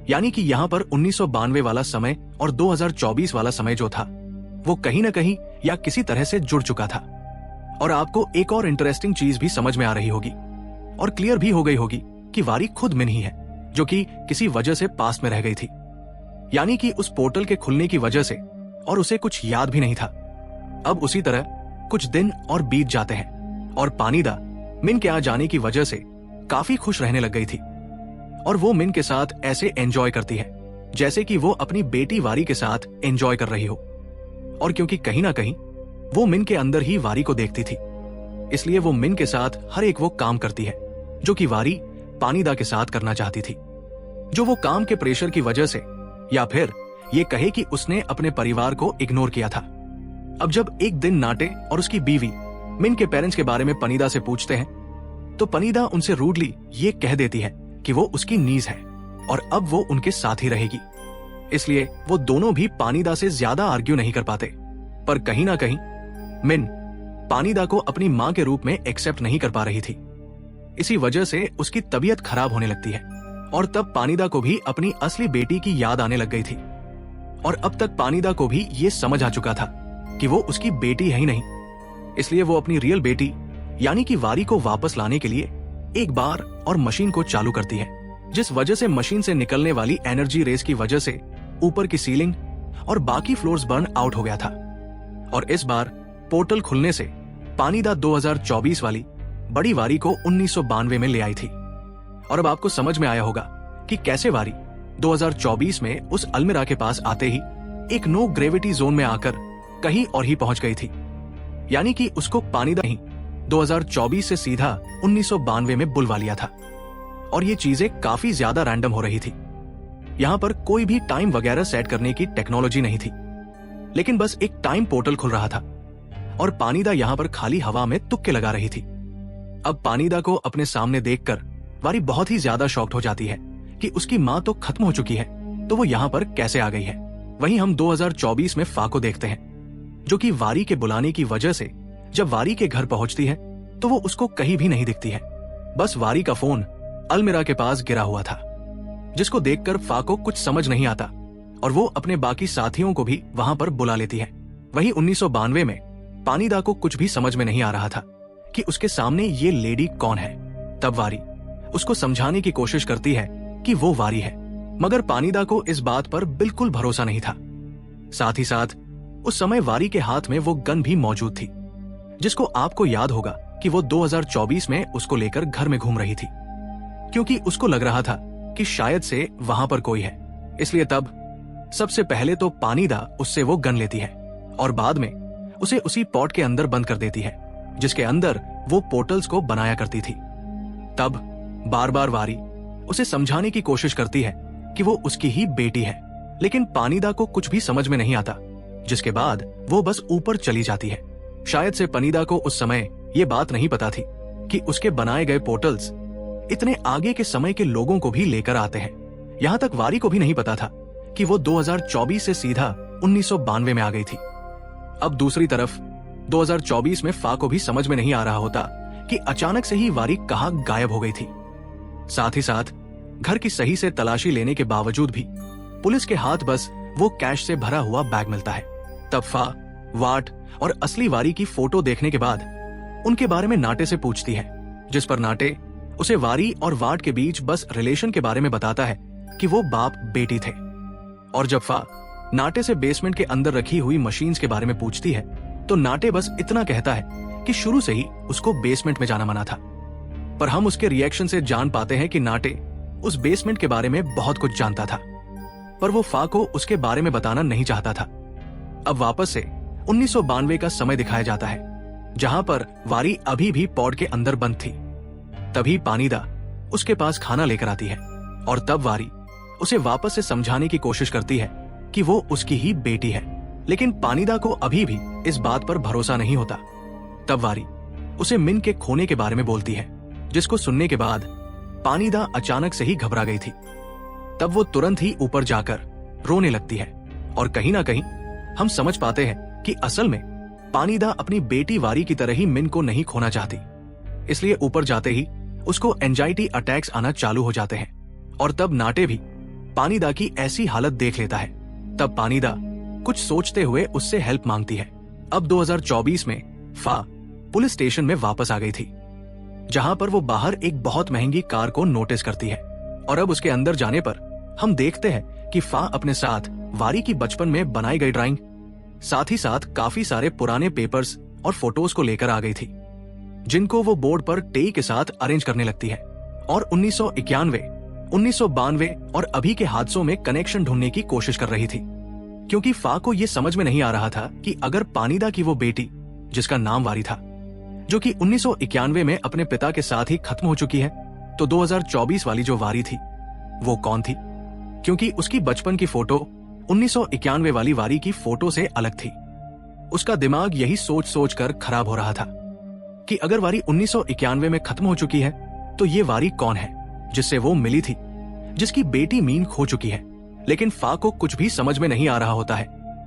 यानी कि यहाँ पर 1992 वाला समय और 2024 वाला समय जो था वो कहीं ना कहीं या किसी तरह से जुड़ चुका था। और आपको एक और इंटरेस्टिंग चीज भी समझ में आ रही होगी और क्लियर भी हो गई होगी कि वारी खुद मिन ही है, जो कि किसी वजह से पास में रह गई थी। यानी कि उस पोर्टल के खुलने की वजह से और उसे कुछ याद भी नहीं था। अब उसी तरह कुछ दिन और बीत जाते हैं और पानीदा मिन के आ जाने की वजह से काफी खुश रहने लग गई थी और वो मिन के साथ ऐसे एंजॉय करती है जैसे कि वो अपनी बेटी वारी के साथ एंजॉय कर रही हो। और क्योंकि कहीं ना कहीं वो मिन के अंदर ही वारी को देखती थी, इसलिए वो मिन के साथ हर एक वो काम करती है जो कि वारी पानीदा के साथ करना चाहती थी, जो वो काम के प्रेशर की वजह से या फिर ये कहे कि उसने अपने परिवार को इग्नोर किया था। अब जब एक दिन नाटे और उसकी बीवी मिन के पेरेंट्स के बारे में पनीदा से पूछते हैं तो पनीदा उनसे रूडली ये कह देती है कि वो उसकी नीज है और अब वो उनके साथ ही रहेगी। इसलिए वो दोनों भी पानीदा से ज्यादा आर्ग्यू नहीं कर पाते। पर कहीं ना कहीं मिन पानीदा को अपनी मां के रूप में एक्सेप्ट नहीं कर पा रही थी। इसी वजह से उसकी तबीयत खराब होने लगती है और तब पानीदा को भी अपनी असली बेटी की याद आने लग गई थी। और अब तक पानीदा को भी ये समझ आ चुका था कि वो उसकी बेटी है ही नहीं, इसलिए वो अपनी रियल बेटी यानी कि वारी को वापस लाने के लिए एक बार और मशीन को चालू करती है, जिस वजह से मशीन से निकलने वाली एनर्जी रेस की वजह से ऊपर की सीलिंग और बाकी फ्लोर्स बर्न आउट हो गया था। और इस बार पोर्टल खुलने से पानीदा 2024 वाली बड़ी वारी को 1992 में ले आई थी। और अब आपको समझ में आया होगा कि कैसे वारी 2024 में उस अलमिरा के पास आते ही एक नो ग्रेविटी जोन में आकर कहीं और ही पहुंच गई थी। यानी कि उसको पानीदा ही 2024 से सीधा 1992 में बुलवा लिया था। और ये चीजें काफी ज्यादा रैंडम हो रही थी। यहाँ पर कोई भी टाइम वगैरह सेट करने की टेक्नोलॉजी नहीं थी, लेकिन बस एक टाइम पोर्टल खुल रहा था और पानीदा यहाँ पर खाली हवा में तुक्के लगा रही थी। अब पानीदा को अपने सामने देखकर वारी बहुत ही ज्यादा शॉक्ड हो जाती है कि उसकी माँ तो खत्म हो चुकी है, तो वो यहाँ पर कैसे आ गई है। वहीं हम 2024 में फा को देखते हैं, जो कि वारी के बुलाने की वजह से जब वारी के घर पहुंचती है तो वो उसको कहीं भी नहीं दिखती है। बस वारी का फोन अलमिरा के पास गिरा हुआ था, जिसको देखकर फा को कुछ समझ नहीं आता और वो अपने बाकी साथियों को भी वहां पर बुला लेती है। वहीं 1992 में पानीदा को कुछ भी समझ में नहीं आ रहा था कि उसके सामने ये लेडी कौन है। तब वारी उसको समझाने की कोशिश करती है कि वो वारी है, मगर पानीदा को इस बात पर बिल्कुल भरोसा नहीं था। साथ ही साथ उस समय वारी के हाथ में वो गन भी मौजूद थी, जिसको आपको याद होगा कि वो 2024 में उसको लेकर घर में घूम रही थी, क्योंकि उसको लग रहा था कि शायद से वहां पर कोई है। इसलिए तब सबसे पहले तो पानीदा उससे वो गन लेती है और बाद में उसे उसी पॉट के अंदर बंद कर देती है, जिसके अंदर वो पोर्टल्स को बनाया करती थी। तब बार बार वारी उसे समझाने की कोशिश करती है कि वो उसकी ही बेटी है, लेकिन पानीदा को कुछ भी समझ में नहीं आता, जिसके बाद वो बस ऊपर चली जाती है। शायद से पानीदा को उस समय ये बात नहीं पता थी कि उसके बनाए गए पोर्टल्स इतने आगे के समय के लोगों को भी लेकर आते हैं। यहाँ तक वारी को भी नहीं पता था कि वो 2024 से सीधा 1992 में आ गई थी। अब दूसरी तरफ 2024 में फा को भी समझ में नहीं आ रहा होता कि अचानक से ही वारी कहाँ गायब हो गई थी। साथ ही साथ घर की सही से तलाशी लेने के बावजूद भी पुलिस के हाथ बस वो कैश से भरा हुआ बैग मिलता है। तब फा वाट और असली वारी की फोटो देखने के बाद उनके बारे में नाटे से पूछती है, जिस पर नाटे उसे वारी और वाट के बीच बस रिलेशन के बारे में बताता है कि वो बाप बेटी थे। और जब फा नाटे से बेसमेंट के अंदर रखी हुई मशीन्स के बारे में पूछती है तो नाटे बस इतना कहता है कि शुरू से ही उसको बेसमेंट में जाना मना था। पर हम उसके रिएक्शन से जान पाते हैं कि नाटे उस बेसमेंट के बारे में बहुत कुछ जानता था, पर वो फा को उसके बारे में बताना नहीं चाहता था। अब वापस से 1992 का समय दिखाया जाता है, जहां पर वारी अभी भी पॉड के अंदर बंद थी। तभी पानीदा उसके पास खाना लेकर आती है और तब वारी उसे वापस से समझाने की कोशिश करती है कि वो उसकी ही बेटी है, लेकिन पानीदा को अभी भी इस बात पर भरोसा नहीं होता। तब वारी उसे मिन के खोने के बारे में बोलती है, जिसको सुनने के बाद पानीदा अचानक से ही घबरा गई थी। तब वो तुरंत ही ऊपर जाकर रोने लगती है और कहीं ना कहीं हम समझ पाते हैं कि असल में पानीदा अपनी बेटी वारी की तरह ही मिन को नहीं खोना चाहती। इसलिए ऊपर जाते ही उसको एंजाइटी अटैक्स आना चालू हो जाते हैं और तब नाटे भी पानीदा की ऐसी हालत देख लेता है। तब पानीदा कुछ सोचते हुए उससे हेल्प मांगती है। अब 2024 में फा पुलिस स्टेशन में वापस आ गई थी, जहां पर वो बाहर एक बहुत महंगी कार को नोटिस करती है और अब उसके अंदर जाने पर हम देखते हैं कि फा अपने साथ वारी की बचपन में बनाई गई ड्राइंग, साथ ही साथ काफी सारे पुराने पेपर्स और फोटोज को लेकर आ गई थी, जिनको वो बोर्ड पर टेई के साथ अरेंज करने लगती है और 1991, 1992 और अभी के हादसों में कनेक्शन ढूंढने की कोशिश कर रही थी। क्योंकि फा को ये समझ में नहीं आ रहा था कि अगर पानीदा की वो बेटी, जिसका नाम वारी था, जो कि 1991 में अपने पिता के साथ ही खत्म हो चुकी है, तो 2024 वाली जो वारी थी वो कौन थी? क्योंकि उसकी बचपन की फोटो 1991 वाली वारी की फोटो से अलग थी। उसका दिमाग यही सोच सोच कर खराब हो रहा था कि अगर वारी 1991 में खत्म हो चुकी है तो ये वारी कौन है जिससे वो मिली थी, जिसकी बेटी मीन खो चुकी है। लेकिन फा को कुछ भी समझ में नहीं आ रहा होता है।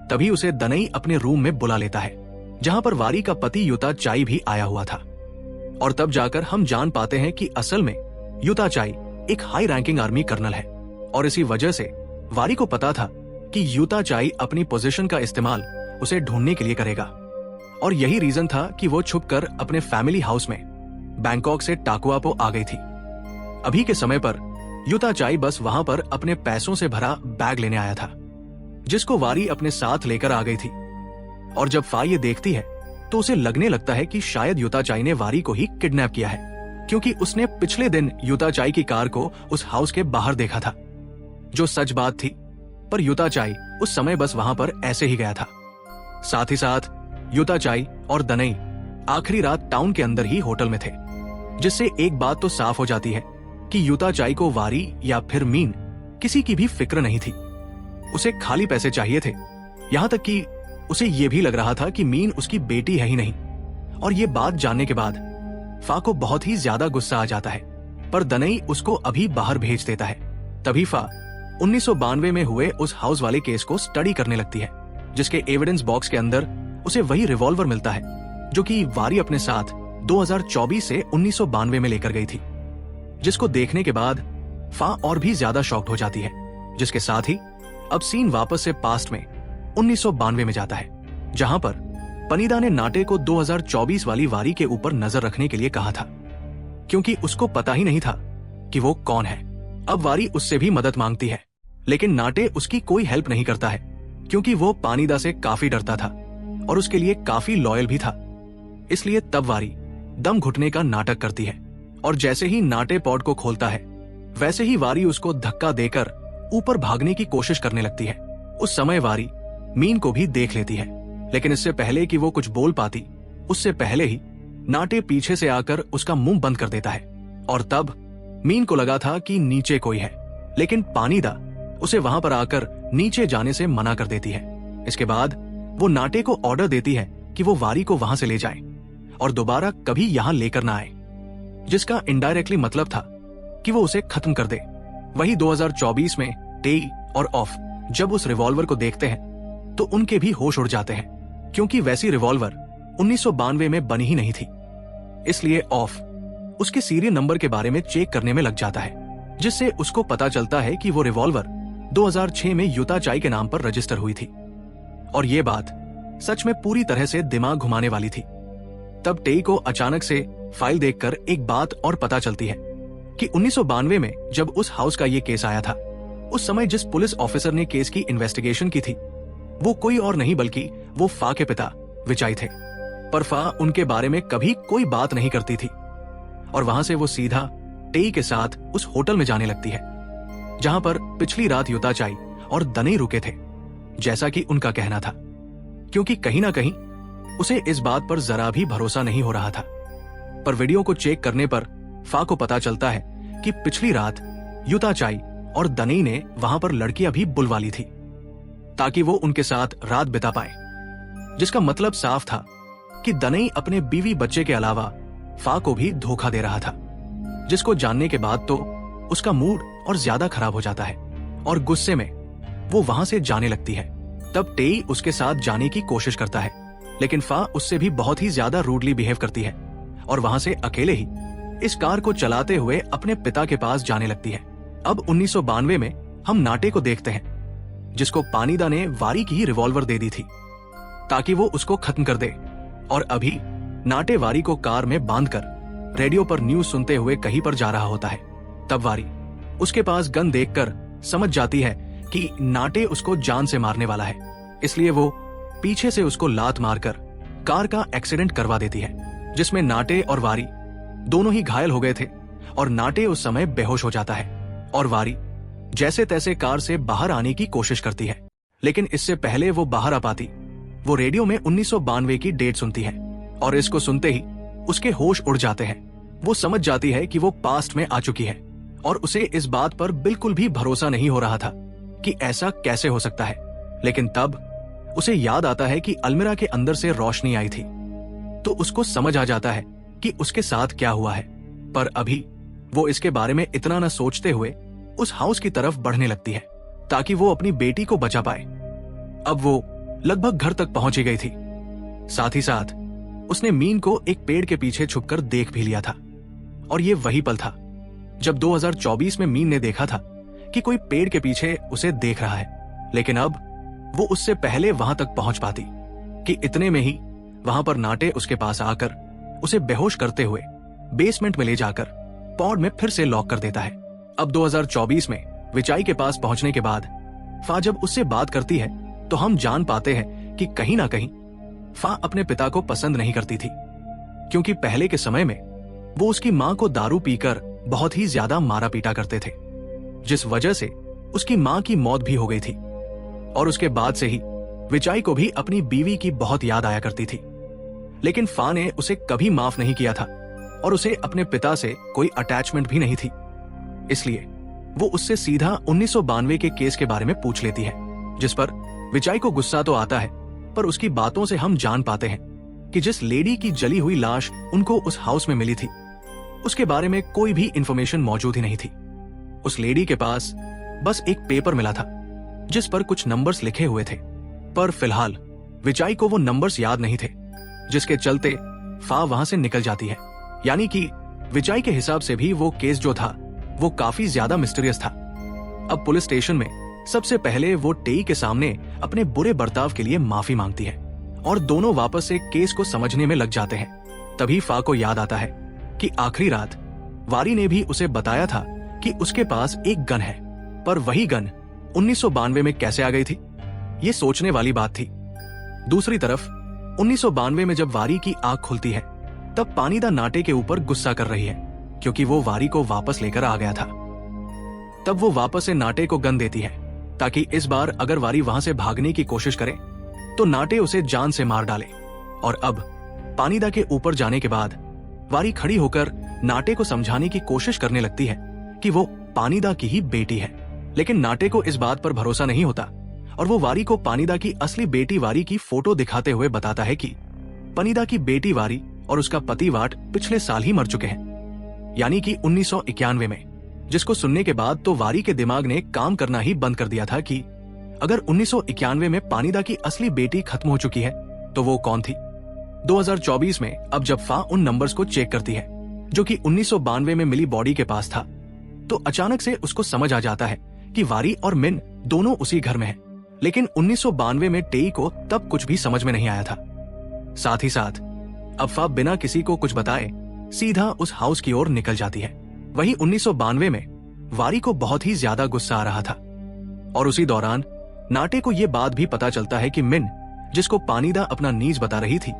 तभी उसे दनई अपने रूम में बुला लेता है, जहां पर वारी का पति युता चाई भी आया हुआ था। और तब जाकर हम जान पाते हैं कि असल में युता चाई एक हाई रैंकिंग आर्मी कर्नल है और इसी वजह से वारी को पता था कि युता चाई अपनी पोजीशन का इस्तेमाल उसे ढूंढने के लिए करेगा। और यही रीजन था कि वो छुपकर अपने फैमिली हाउस में बैंकॉक से टाकुआपो आ गई थी। अभी के समय पर युता चाई बस वहां पर अपने पैसों से भरा बैग लेने आया था, जिसको वारी अपने साथ लेकर आ गई थी। और जब फा ये देखती है तो उसे लगने लगता है कि शायद युता चाई ने वारी को ही किडनैप किया है, क्योंकि उसने पिछले दिन युता चाई की कार को उस हाउस के बाहर देखा था, जो सच बात थी। पर युता चाई उस समय बस वहां पर ऐसे ही गया था। साथ ही साथ युता चाई और दनई आखिरी रात टाउन के अंदर ही होटल में थे, जिससे एक बात तो साफ हो जाती है कि युता चाई को वारी या फिर मीन किसी की भी फिक्र नहीं थी। उसे खाली पैसे चाहिए थे। यहां तक कि उसे यह भी लग रहा था कि मीन उसकी बेटी है ही नहीं। और ये बात जानने के बाद फा को बहुत ही ज्यादा गुस्सा आ जाता है, पर दनई उसको अभी बाहर भेज देता है। तभी फा 1992 में हुए उस हाउस वाले केस को स्टडी करने लगती है, जिसके एविडेंस बॉक्स के अंदर उसे वही रिवॉल्वर मिलता है जो कि वारी अपने साथ 2024 से 1992 में लेकर गई थी, जिसको देखने के बाद फा और भी ज्यादा शॉक्ड हो जाती है। जिसके साथ ही अब सीन वापस से पास्ट में 1992 में जाता है, जहां पर पनीदा ने नाटे को 2024 वाली वारी के ऊपर नजर रखने के लिए कहा था, क्योंकि उसको पता ही नहीं था कि वो कौन है। अब वारी उससे भी मदद मांगती है, लेकिन नाटे उसकी कोई हेल्प नहीं करता है, क्योंकि वो पानीदा से काफी डरता था और उसके लिए काफी लॉयल भी था। इसलिए तब वारी दम घुटने का नाटक करती है और जैसे ही नाटे पॉड को खोलता है, वैसे ही वारी उसको धक्का देकर ऊपर भागने की कोशिश करने लगती है। उस समय वारी मीन को भी देख लेती है, लेकिन इससे पहले कि वो कुछ बोल पाती, उससे पहले ही नाटे पीछे से आकर उसका मुंह बंद कर देता है। और तब मीन को लगा था कि नीचे कोई है, लेकिन पानीदा उसे वहां पर आकर नीचे जाने से मना कर देती है। इसके बाद वो नाटे को ऑर्डर देती है कि वो वारी को वहां से ले जाए और दोबारा कभी यहां लेकर ना आए, जिसका इनडायरेक्टली मतलब था कि वो उसे खत्म कर दे। वही 2024 में टेई और ऑफ जब उस रिवॉल्वर को देखते हैं तो उनके भी होश उड़ जाते हैं, क्योंकि वैसी रिवॉल्वर 1992 में बनी ही नहीं थी। इसलिए ऑफ उसके सीरियल नंबर के बारे में चेक करने में लग जाता है, जिससे उसको पता चलता है कि वो रिवॉल्वर 2006 में युता चाई के नाम पर रजिस्टर हुई थी। और ये बात सच में पूरी तरह से दिमाग घुमाने वाली थी। तब टेई को अचानक से फाइल देखकर एक बात और पता चलती है कि 1992 में जब उस हाउस का ये केस आया था, उस समय जिस पुलिस ऑफिसर ने केस की इन्वेस्टिगेशन की थी वो कोई और नहीं बल्कि वो फा के पिता विचाई थे। पर फा उनके बारे में कभी कोई बात नहीं करती थी और वहां से वो सीधा टेई के साथ उस होटल में जाने लगती है, जहां पर पिछली रात युता चाई और दनई रुके थे, जैसा कि उनका कहना था। क्योंकि कहीं ना कहीं उसे इस बात पर जरा भी भरोसा नहीं हो रहा था। पर वीडियो को चेक करने पर फा को पता चलता है कि पिछली रात युता चाई और दनई ने वहां पर लड़कियां भी बुलवा ली थी, ताकि वो उनके साथ रात बिता पाए। जिसका मतलब साफ था कि दनई अपने बीवी बच्चे के अलावा फा को भी धोखा दे रहा था, जिसको जानने के बाद तो उसका मूड और ज्यादा खराब हो जाता है और गुस्से में वो वहां से जाने लगती है। तब टेई उसके साथ जाने की कोशिश करता है, लेकिन फा उससे भी बहुत ही ज्यादा रूडली बिहेव करती है और वहां से अकेले ही इस कार को चलाते हुए अपने पिता के पास जाने लगती है। अब 1992 में हम नाटे को देखते हैं, जिसको पानीदा ने वारी की रिवॉल्वर दे दी थी ताकि वो उसको खत्म कर दे। और अभी नाटे वारी को कार में बांधकर रेडियो पर न्यूज सुनते हुए कहीं पर जा रहा होता है। तब वारी उसके पास गन देखकर समझ जाती है कि नाटे उसको जान से मारने वाला है, इसलिए वो पीछे से उसको लात मारकर कार का एक्सीडेंट करवा देती है, जिसमें नाटे और वारी दोनों ही घायल हो गए थे। और नाटे उस समय बेहोश हो जाता है और वारी जैसे तैसे कार से बाहर आने की कोशिश करती है। लेकिन इससे पहले वो बाहर आ पाती, वो रेडियो में 1992 की डेट सुनती है और इसको सुनते ही उसके होश उड़ जाते हैं। वो समझ जाती है कि वो पास्ट में आ चुकी है और उसे इस बात पर बिल्कुल भी भरोसा नहीं हो रहा था कि ऐसा कैसे हो सकता है। लेकिन तब उसे याद आता है कि अलमीरा के अंदर से रोशनी आई थी, तो उसको समझ आ जाता है कि उसके साथ क्या हुआ है। पर अभी वो इसके बारे में इतना न सोचते हुए उस हाउस की तरफ बढ़ने लगती है ताकि वो अपनी बेटी को बचा पाए। अब वो लगभग घर तक पहुंची गई थी। साथ ही साथ उसने मीन को एक पेड़ के पीछे छुपकर देख भी लिया था। और ये वही पल था जब 2024 में मीन ने देखा था कि कोई पेड़ के पीछे उसे देख रहा है। लेकिन अब वो उससे पहले वहां तक पहुंच पाती कि इतने में ही वहां पर नाटे उसके पास आकर उसे बेहोश करते हुए बेसमेंट में ले जाकर पॉड में फिर से लॉक कर देता है। अब 2024 में विचाई के पास पहुंचने के बाद फा जब उससे बात करती है तो हम जान पाते हैं कि कहीं ना कहीं फा अपने पिता को पसंद नहीं करती थी, क्योंकि पहले के समय में वो उसकी मां को दारू पीकर बहुत ही ज्यादा मारा पीटा करते थे, जिस वजह से उसकी मां की मौत भी हो गई थी। और उसके बाद से ही विचाई को भी अपनी बीवी की बहुत याद आया करती थी। लेकिन फा ने उसे कभी माफ नहीं किया था और उसे अपने पिता से कोई अटैचमेंट भी नहीं थी, इसलिए वो उससे सीधा 1992 के केस के बारे में पूछ लेती है, जिस पर विचाई को गुस्सा तो आता है, पर उसकी बातों से हम जान पाते हैं कि जिस लेडी की जली हुई लाश उनको उस हाउस में मिली थी, उसके बारे में कोई भी इंफॉर्मेशन मौजूद ही नहीं थी। उस लेडी के पास बस एक पेपर मिला था जिस पर कुछ नंबर्स लिखे हुए थे, पर फिलहाल विचाई को वो नंबर्स याद नहीं थे, जिसके चलते फा वहां से निकल जाती है। यानी कि विचाई के हिसाब से भी वो केस जो था वो काफी ज्यादा मिस्टीरियस था। अब पुलिस स्टेशन में सबसे पहले वो टेई के सामने अपने बुरे बर्ताव के लिए माफी मांगती है और दोनों वापस से केस को समझने में लग जाते हैं। तभी फा को याद आता है कि आखिरी रात वारी ने भी उसे बताया था कि उसके पास एक गन है, पर वही गन 1992 में कैसे आ गई थी, ये सोचने वाली बात थी। दूसरी तरफ 1992 में जब वारी की आंख खुलती है तब पानीदा नाटे के ऊपर गुस्सा कर रही है, क्योंकि वो वारी को वापस लेकर आ गया था। तब वो वापस से नाटे को गन देती है ताकि इस बार अगर वारी वहां से भागने की कोशिश करे तो नाटे उसे जान से मार डाले। और अब पानीदा के ऊपर जाने के बाद वारी खड़ी होकर नाटे को समझाने की कोशिश करने लगती है कि वो पानीदा की ही बेटी है। लेकिन नाटे को इस बात पर भरोसा नहीं होता और वो वारी को पानीदा की असली बेटी वारी की फोटो दिखाते हुए बताता है कि पानीदा की बेटी वारी और उसका पति वाट पिछले साल ही मर चुके हैं, यानी कि 1991 में। जिसको सुनने के बाद तो वारी के दिमाग ने काम करना ही बंद कर दिया था कि अगर 1991 में पानीदा की असली बेटी खत्म हो चुकी है तो वो कौन थी। 2024 में अब जब फा उन नंबर्स को चेक करती है जो कि 1992 में मिली बॉडी के पास था, तो अचानक से उसको समझ आ जाता है कि वारी और मिन दोनों उसी घर में हैं। लेकिन 1992 में टेई को तब कुछ भी समझ में नहीं आया था। साथ ही साथ अब फा बिना किसी को कुछ बताए सीधा उस हाउस की ओर निकल जाती है। वहीं 1992 में वारी को बहुत ही ज्यादा गुस्सा आ रहा था और उसी दौरान नाटे को यह बात भी पता चलता है कि मिन, जिसको पानीदा अपना नीज बता रही थी,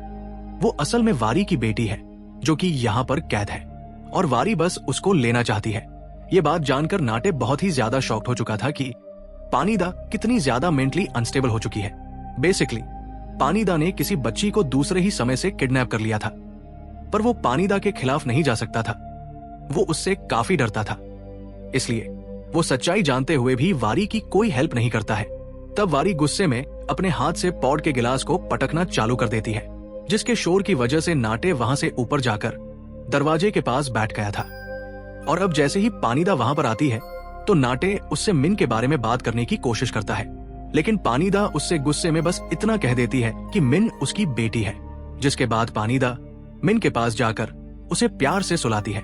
वो असल में वारी की बेटी है जो कि यहाँ पर कैद है और वारी बस उसको लेना चाहती है। ये बात जानकर नाटे बहुत ही ज्यादा शॉक्ड हो चुका था कि पानीदा कितनी ज्यादा मेंटली अनस्टेबल हो चुकी है। बेसिकली पानीदा ने किसी बच्ची को दूसरे ही समय से किडनैप कर लिया था, पर वो पानीदा के खिलाफ नहीं जा सकता था। वो उससे काफी डरता था, इसलिए वो सच्चाई जानते हुए भी वारी की कोई हेल्प नहीं करता है। तब वारी गुस्से में अपने हाथ से पॉड के गिलास को पटकना चालू कर देती है, जिसके शोर की वजह से नाटे वहां से ऊपर जाकर दरवाजे के पास बैठ गया था। और अब जैसे ही पानीदा वहां पर आती है तो नाटे उससे मिन के बारे में बात करने की कोशिश करता है, लेकिन पानीदा उससे गुस्से में बस इतना कह देती है कि मिन उसकी बेटी है। जिसके बाद पानीदा मिन के पास जाकर उसे प्यार से सुलाती है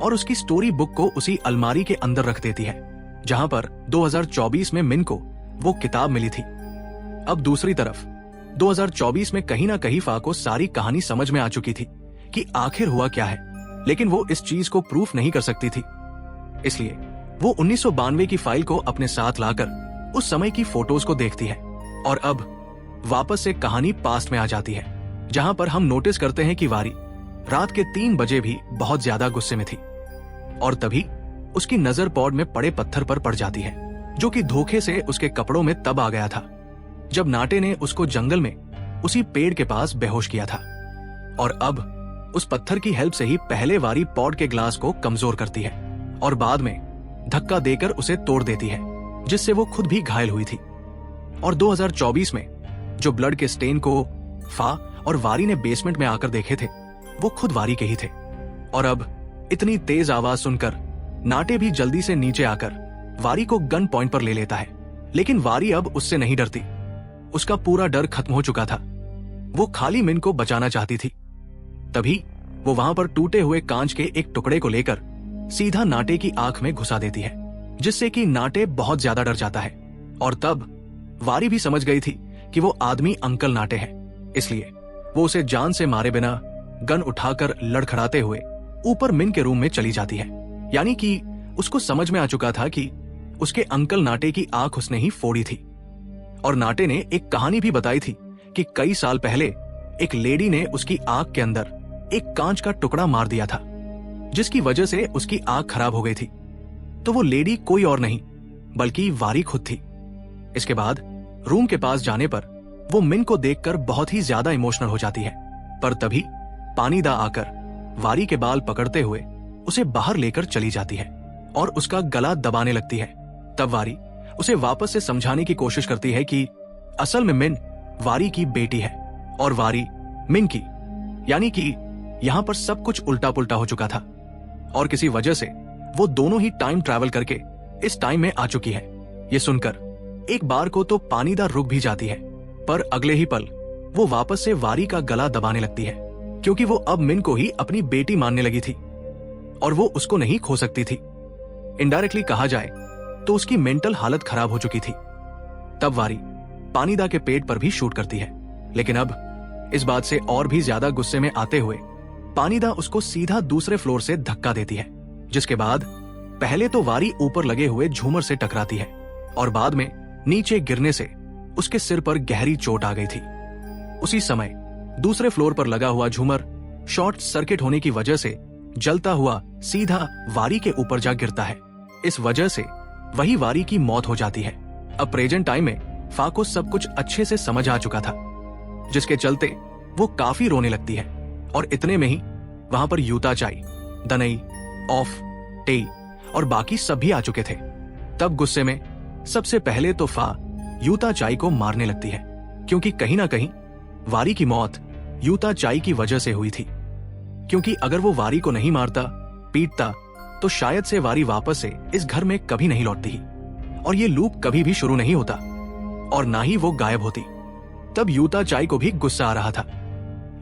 और उसकी स्टोरी बुक को उसी अलमारी के अंदर रख देती है जहां पर 2024 में मिन को वो किताब मिली थी। अब दूसरी तरफ 2024 में कहीं ना कहीं फा को सारी कहानी समझ में आ चुकी थी कि आखिर हुआ क्या है, लेकिन वो इस चीज को प्रूफ नहीं कर सकती थी। इसलिए वो 1992 की फाइल को अपने साथ लाकर उस समय की फोटोज को देखती है और अब वापस से कहानी पास्ट में आ जाती है, जहां पर हम नोटिस करते हैं कि वारी रात के 3 बजे भी बहुत ज्यादा गुस्से में थी और तभी उसकी नजर पॉड में पड़े पत्थर पर पड़ जाती है, जो कि धोखे से उसके कपड़ों में तब आ गया था जब नाटे ने उसको जंगल में उसी पेड़ के पास बेहोश किया था। और अब उस पत्थर की हेल्प से ही पहले वारी पॉड के ग्लास को कमजोर करती है और बाद में धक्का देकर उसे तोड़ देती है, जिससे वो खुद भी घायल हुई थी। और 2024 में जो ब्लड के स्टेन को फा और वारी ने बेसमेंट में आकर देखे थे, वो खुद वारी के ही थे। और अब इतनी तेज आवाज सुनकर नाटे भी जल्दी से नीचे आकर वारी को गन पॉइंट पर ले लेता है, लेकिन वारी अब उससे नहीं डरती। उसका पूरा डर खत्म हो चुका था। वो खाली मिन को बचाना चाहती थी। तभी वो वहां पर टूटे हुए कांच के एक टुकड़े को लेकर सीधा नाटे की आंख में घुसा देती है, जिससे कि नाटे बहुत ज्यादा डर जाता है। और तब वारी भी समझ गई थी कि वो आदमी अंकल नाटे है, इसलिए वो उसे जान से मारे बिना गन उठाकर लड़खड़ाते हुए ऊपर मिन के रूम में चली जाती है। यानी कि उसको समझ में आ चुका था कि उसके अंकल नाटे की आंख उसने ही फोड़ी थी। और नाटे ने एक कहानी भी बताई थी कि कई साल पहले एक लेडी ने उसकी आंख के अंदर एक कांच का टुकड़ा मार दिया था, जिसकी वजह से उसकी आंख खराब हो गई थी। तो वो लेडी कोई और नहीं बल्कि वारी खुद थी। इसके बाद रूम के पास जाने पर वो मिन को देखकर बहुत ही ज्यादा इमोशनल हो जाती है, पर तभी पानीदा आकर वारी के बाल पकड़ते हुए उसे बाहर लेकर चली जाती है और उसका गला दबाने लगती है। तब वारी उसे वापस से समझाने की कोशिश करती है कि असल में मिन वारी की बेटी है और वारी मिन की, यानी कि यहां पर सब कुछ उल्टा पुल्टा हो चुका था और किसी वजह से वो दोनों ही टाइम ट्रैवल करके इस टाइम में आ चुकी है। ये सुनकर एक बार को तो पानीदा रुक भी जाती है, पर अगले ही पल वो वापस से वारी का गला दबाने लगती है, क्योंकि वो अब मिन को ही अपनी बेटी मानने लगी थी और वो उसको नहीं खो सकती थी। इनडायरेक्टली कहा जाए तो उसकी मेंटल हालत खराब हो चुकी थी। तब वारी पानीदा के पेट पर भी शूट करती है, लेकिन अब इस बात से और भी ज्यादा गुस्से में आते हुए पानीदा उसको सीधा दूसरे फ्लोर से धक्का देती है, जिसके बाद पहले तो वारी ऊपर लगे हुए झूमर से टकराती है और बाद में नीचे गिरने से उसके सिर पर गहरी चोट आ गई थी। उसी समय दूसरे फ्लोर पर लगा हुआ झूमर शॉर्ट सर्किट होने की वजह से जलता हुआ सीधा वारी के ऊपर जा गिरता है। इस वजह से वही वारी की मौत हो जाती है। अब प्रेजेंट टाइम में फा को सब कुछ अच्छे से समझ आ चुका था, जिसके चलते वो काफी रोने लगती है। और इतने में ही वहां पर यूता चाई, दनई, ऑफ, टेई और बाकी सब भी आ चुके थे। तब गुस्से में सबसे पहले तो फा यूता चाई को मारने लगती है, क्योंकि कहीं ना कहीं वारी की मौत यूता चाई की वजह से हुई थी। क्योंकि अगर वो वारी को नहीं मारता, पीटता, तो शायद से वारी वापस से इस घर में कभी नहीं लौटती और ये लूप कभी भी शुरू नहीं होता और ना ही वो गायब होती। तब यूता चाई को भी गुस्सा आ रहा था,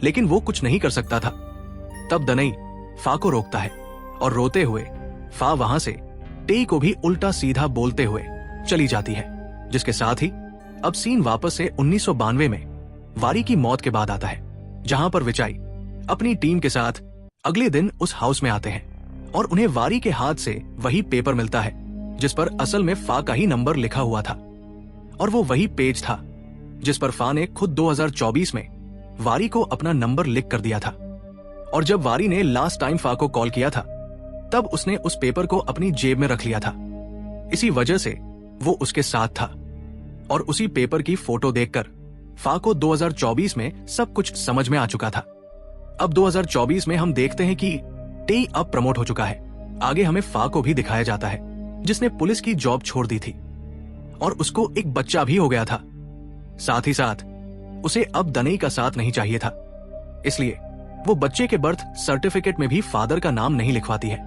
लेकिन वो कुछ नहीं कर सकता था। तब दनई फा को रोकता है और रोते हुए फा वहां से टेई को भी उल्टा सीधा बोलते हुए चली जाती है, जिसके साथ ही अब सीन वापस से 1992 में वारी की मौत के बाद आता है, जहां पर विचाई अपनी टीम के साथ अगले दिन उस हाउस में आते हैं और उन्हें वारी के हाथ से वही पेपर मिलता है जिस पर असल में फा का ही नंबर लिखा हुआ था। और वो वही पेज था जिस पर फा ने खुद 2024 में वारी को अपना नंबर लिख कर दिया था। और जब वारी ने लास्ट टाइम फा को कॉल किया था, तब उसने उस पेपर को अपनी जेब में रख लिया था। इसी वजह से वो उसके साथ था और उसी पेपर की फोटो देखकर फा को 2024 में सब कुछ समझ में आ चुका था। अब 2024 में हम देखते हैं कि टेई अब प्रमोट हो चुका है। आगे हमें फा को भी दिखाया जाता है, जिसने पुलिस की जॉब छोड़ दी थी और उसको एक बच्चा भी हो गया था। साथ ही साथ उसे अब दनई का साथ नहीं चाहिए था, इसलिए वो बच्चे के बर्थ सर्टिफिकेट में भी फादर का नाम नहीं लिखवाती है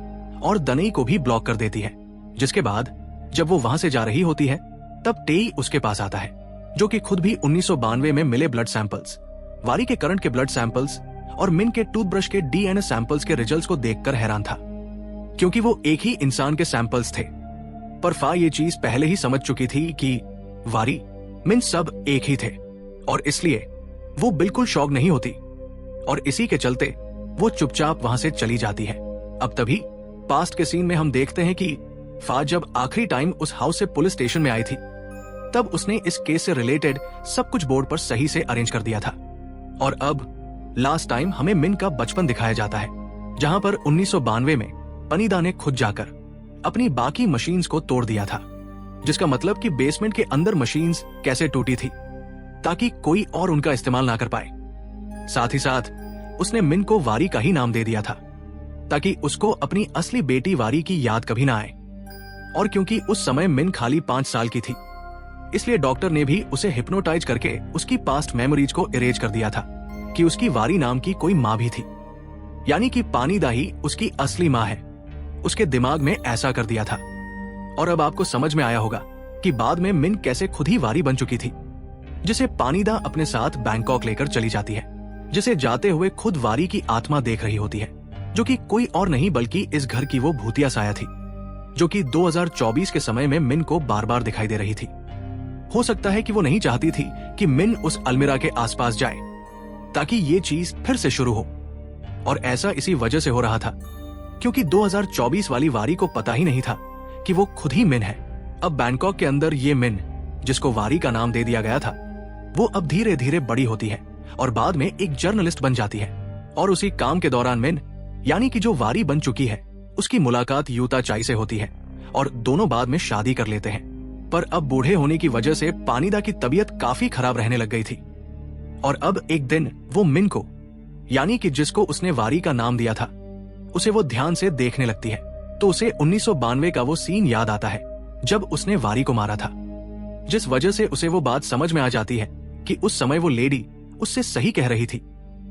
और दनई को भी ब्लॉक कर देती है। जिसके बाद जब वो वहां से जा रही होती है, तब टेई उसके पास आता है, जो कि खुद भी 1992 में मिले ब्लड सैंपल्स, वारी के करंट के ब्लड सैंपल्स और मिन के टूथब्रश के डीएनए सैंपल्स के रिजल्ट्स को देखकर हैरान था। क्योंकि वो एक ही इंसान के सैंपल्स थे। पर फा ये चीज पहले ही समझ चुकी थी कि वारी, मिन सब एक ही थे, और इसलिए वो बिल्कुल शॉक नहीं होती, और इसी के चलते वो चुपचाप वहां से चली जाती है। अब तभी पास्ट के सीन में हम देखते हैं कि फा जब आखिरी टाइम उस हाउस से पुलिस स्टेशन में आई थी, तब उसने इस केस से रिलेटेड सब कुछ बोर्ड पर सही से अरेंज कर दिया था। और अब लास्ट टाइम हमें मिन का बचपन दिखाया जाता है, जहां पर 1992 में पनीदा ने खुद जाकर अपनी बाकी मशीन्स को तोड़ दिया था, जिसका मतलब कि बेसमेंट के अंदर मशीन्स कैसे टूटी थी ताकि कोई और उनका इस्तेमाल ना कर पाए। साथ ही साथ उसने मिन को वारी का ही नाम दे दिया था ताकि उसको अपनी असली बेटी वारी की याद कभी ना आए। और क्योंकि उस समय मिन खाली 5 साल की थी, इसलिए डॉक्टर ने भी उसे हिप्नोटाइज करके उसकी पास्ट मेमोरीज को इरेज कर दिया था कि उसकी वारी नाम की कोई माँ भी थी, यानी कि पानीदा ही उसकी असली माँ है। उसके दिमाग में ऐसा कर दिया था। और अब आपको समझ में आया होगा कि बाद में मिन कैसे खुद ही वारी बन चुकी थी, जिसे पानीदा अपने साथ बैंकॉक लेकर चली जाती है, जिसे जाते हुए खुद वारी की आत्मा देख रही होती है, जो कि कोई और नहीं बल्कि इस घर की वो भूतिया साया थी, जो कि 2024 के समय में मिन को बार बार दिखाई दे रही थी। हो सकता है कि वो नहीं चाहती थी कि मिन उस अलमीरा के आसपास जाए ताकि ये चीज फिर से शुरू हो, और ऐसा इसी वजह से हो रहा था क्योंकि 2024 वाली वारी को पता ही नहीं था कि वो खुद ही मिन है। अब बैंकॉक के अंदर ये मिन, जिसको वारी का नाम दे दिया गया था, वो अब धीरे धीरे बड़ी होती है और बाद में एक जर्नलिस्ट बन जाती है। और उसी काम के दौरान मिन, यानी कि जो वारी बन चुकी है, उसकी मुलाकात यूता चाई से होती है और दोनों बाद में शादी कर लेते हैं। पर अब बूढ़े होने की वजह से पानीदा की तबीयत काफी खराब रहने लग गई थी, और अब एक दिन वो मिन को, यानी कि जिसको उसने वारी का नाम दिया था, उसे वो ध्यान से देखने लगती है। तो उसे 1992 का वो सीन याद आता है जब उसने वारी को मारा था, जिस वजह से उसे वो बात समझ में आ जाती है कि उस समय वो लेडी उससे सही कह रही थी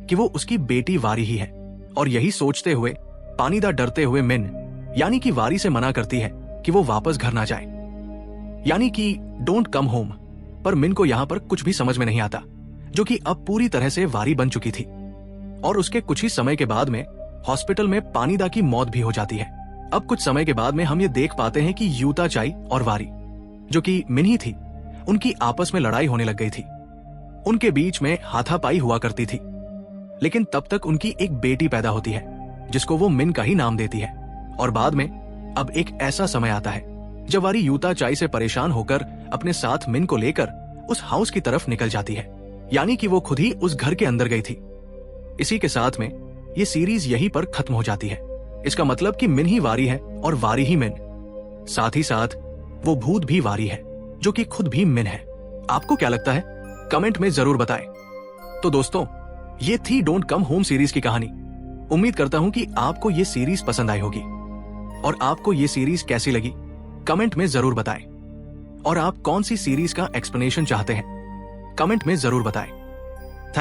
कि वो उसकी बेटी वारी ही है। और यही सोचते हुए पानीदा डरते हुए मिन, यानी कि वारी से मना करती है कि वो वापस घर ना जाए, यानी कि डोंट कम होम। पर मिन को यहाँ पर कुछ भी समझ में नहीं आता, जो कि अब पूरी तरह से वारी बन चुकी थी। और उसके कुछ ही समय के बाद में हॉस्पिटल में पानीदा की मौत भी हो जाती है। अब कुछ समय के बाद में हम ये देख पाते हैं कि यूता चाई और वारी, जो कि मिन ही थी, उनकी आपस में लड़ाई होने लग गई थी। उनके बीच में हाथापाई हुआ करती थी, लेकिन तब तक उनकी एक बेटी पैदा होती है, जिसको वो मिन का ही नाम देती है। और बाद में अब एक ऐसा समय आता है जब वारी यूता चाई से परेशान होकर अपने साथ मिन को लेकर उस हाउस की तरफ निकल जाती है, यानी कि वो खुद ही उस घर के अंदर गई थी। इसी के साथ में ये सीरीज यहीं पर खत्म हो जाती है। इसका मतलब कि मिन ही वारी है और वारी ही मिन। साथ ही साथ वो भूत भी वारी है, जो कि खुद भी मिन है। आपको क्या लगता है? कमेंट में जरूर बताएं। तो दोस्तों, ये थी डोंट कम होम सीरीज की कहानी। उम्मीद करता हूं कि आपको ये सीरीज पसंद आई होगी। और आपको ये सीरीज कैसी लगी कमेंट में जरूर बताएं। और आप कौन सी सीरीज का एक्सप्लेनेशन चाहते हैं कमेंट में जरूर बताएं।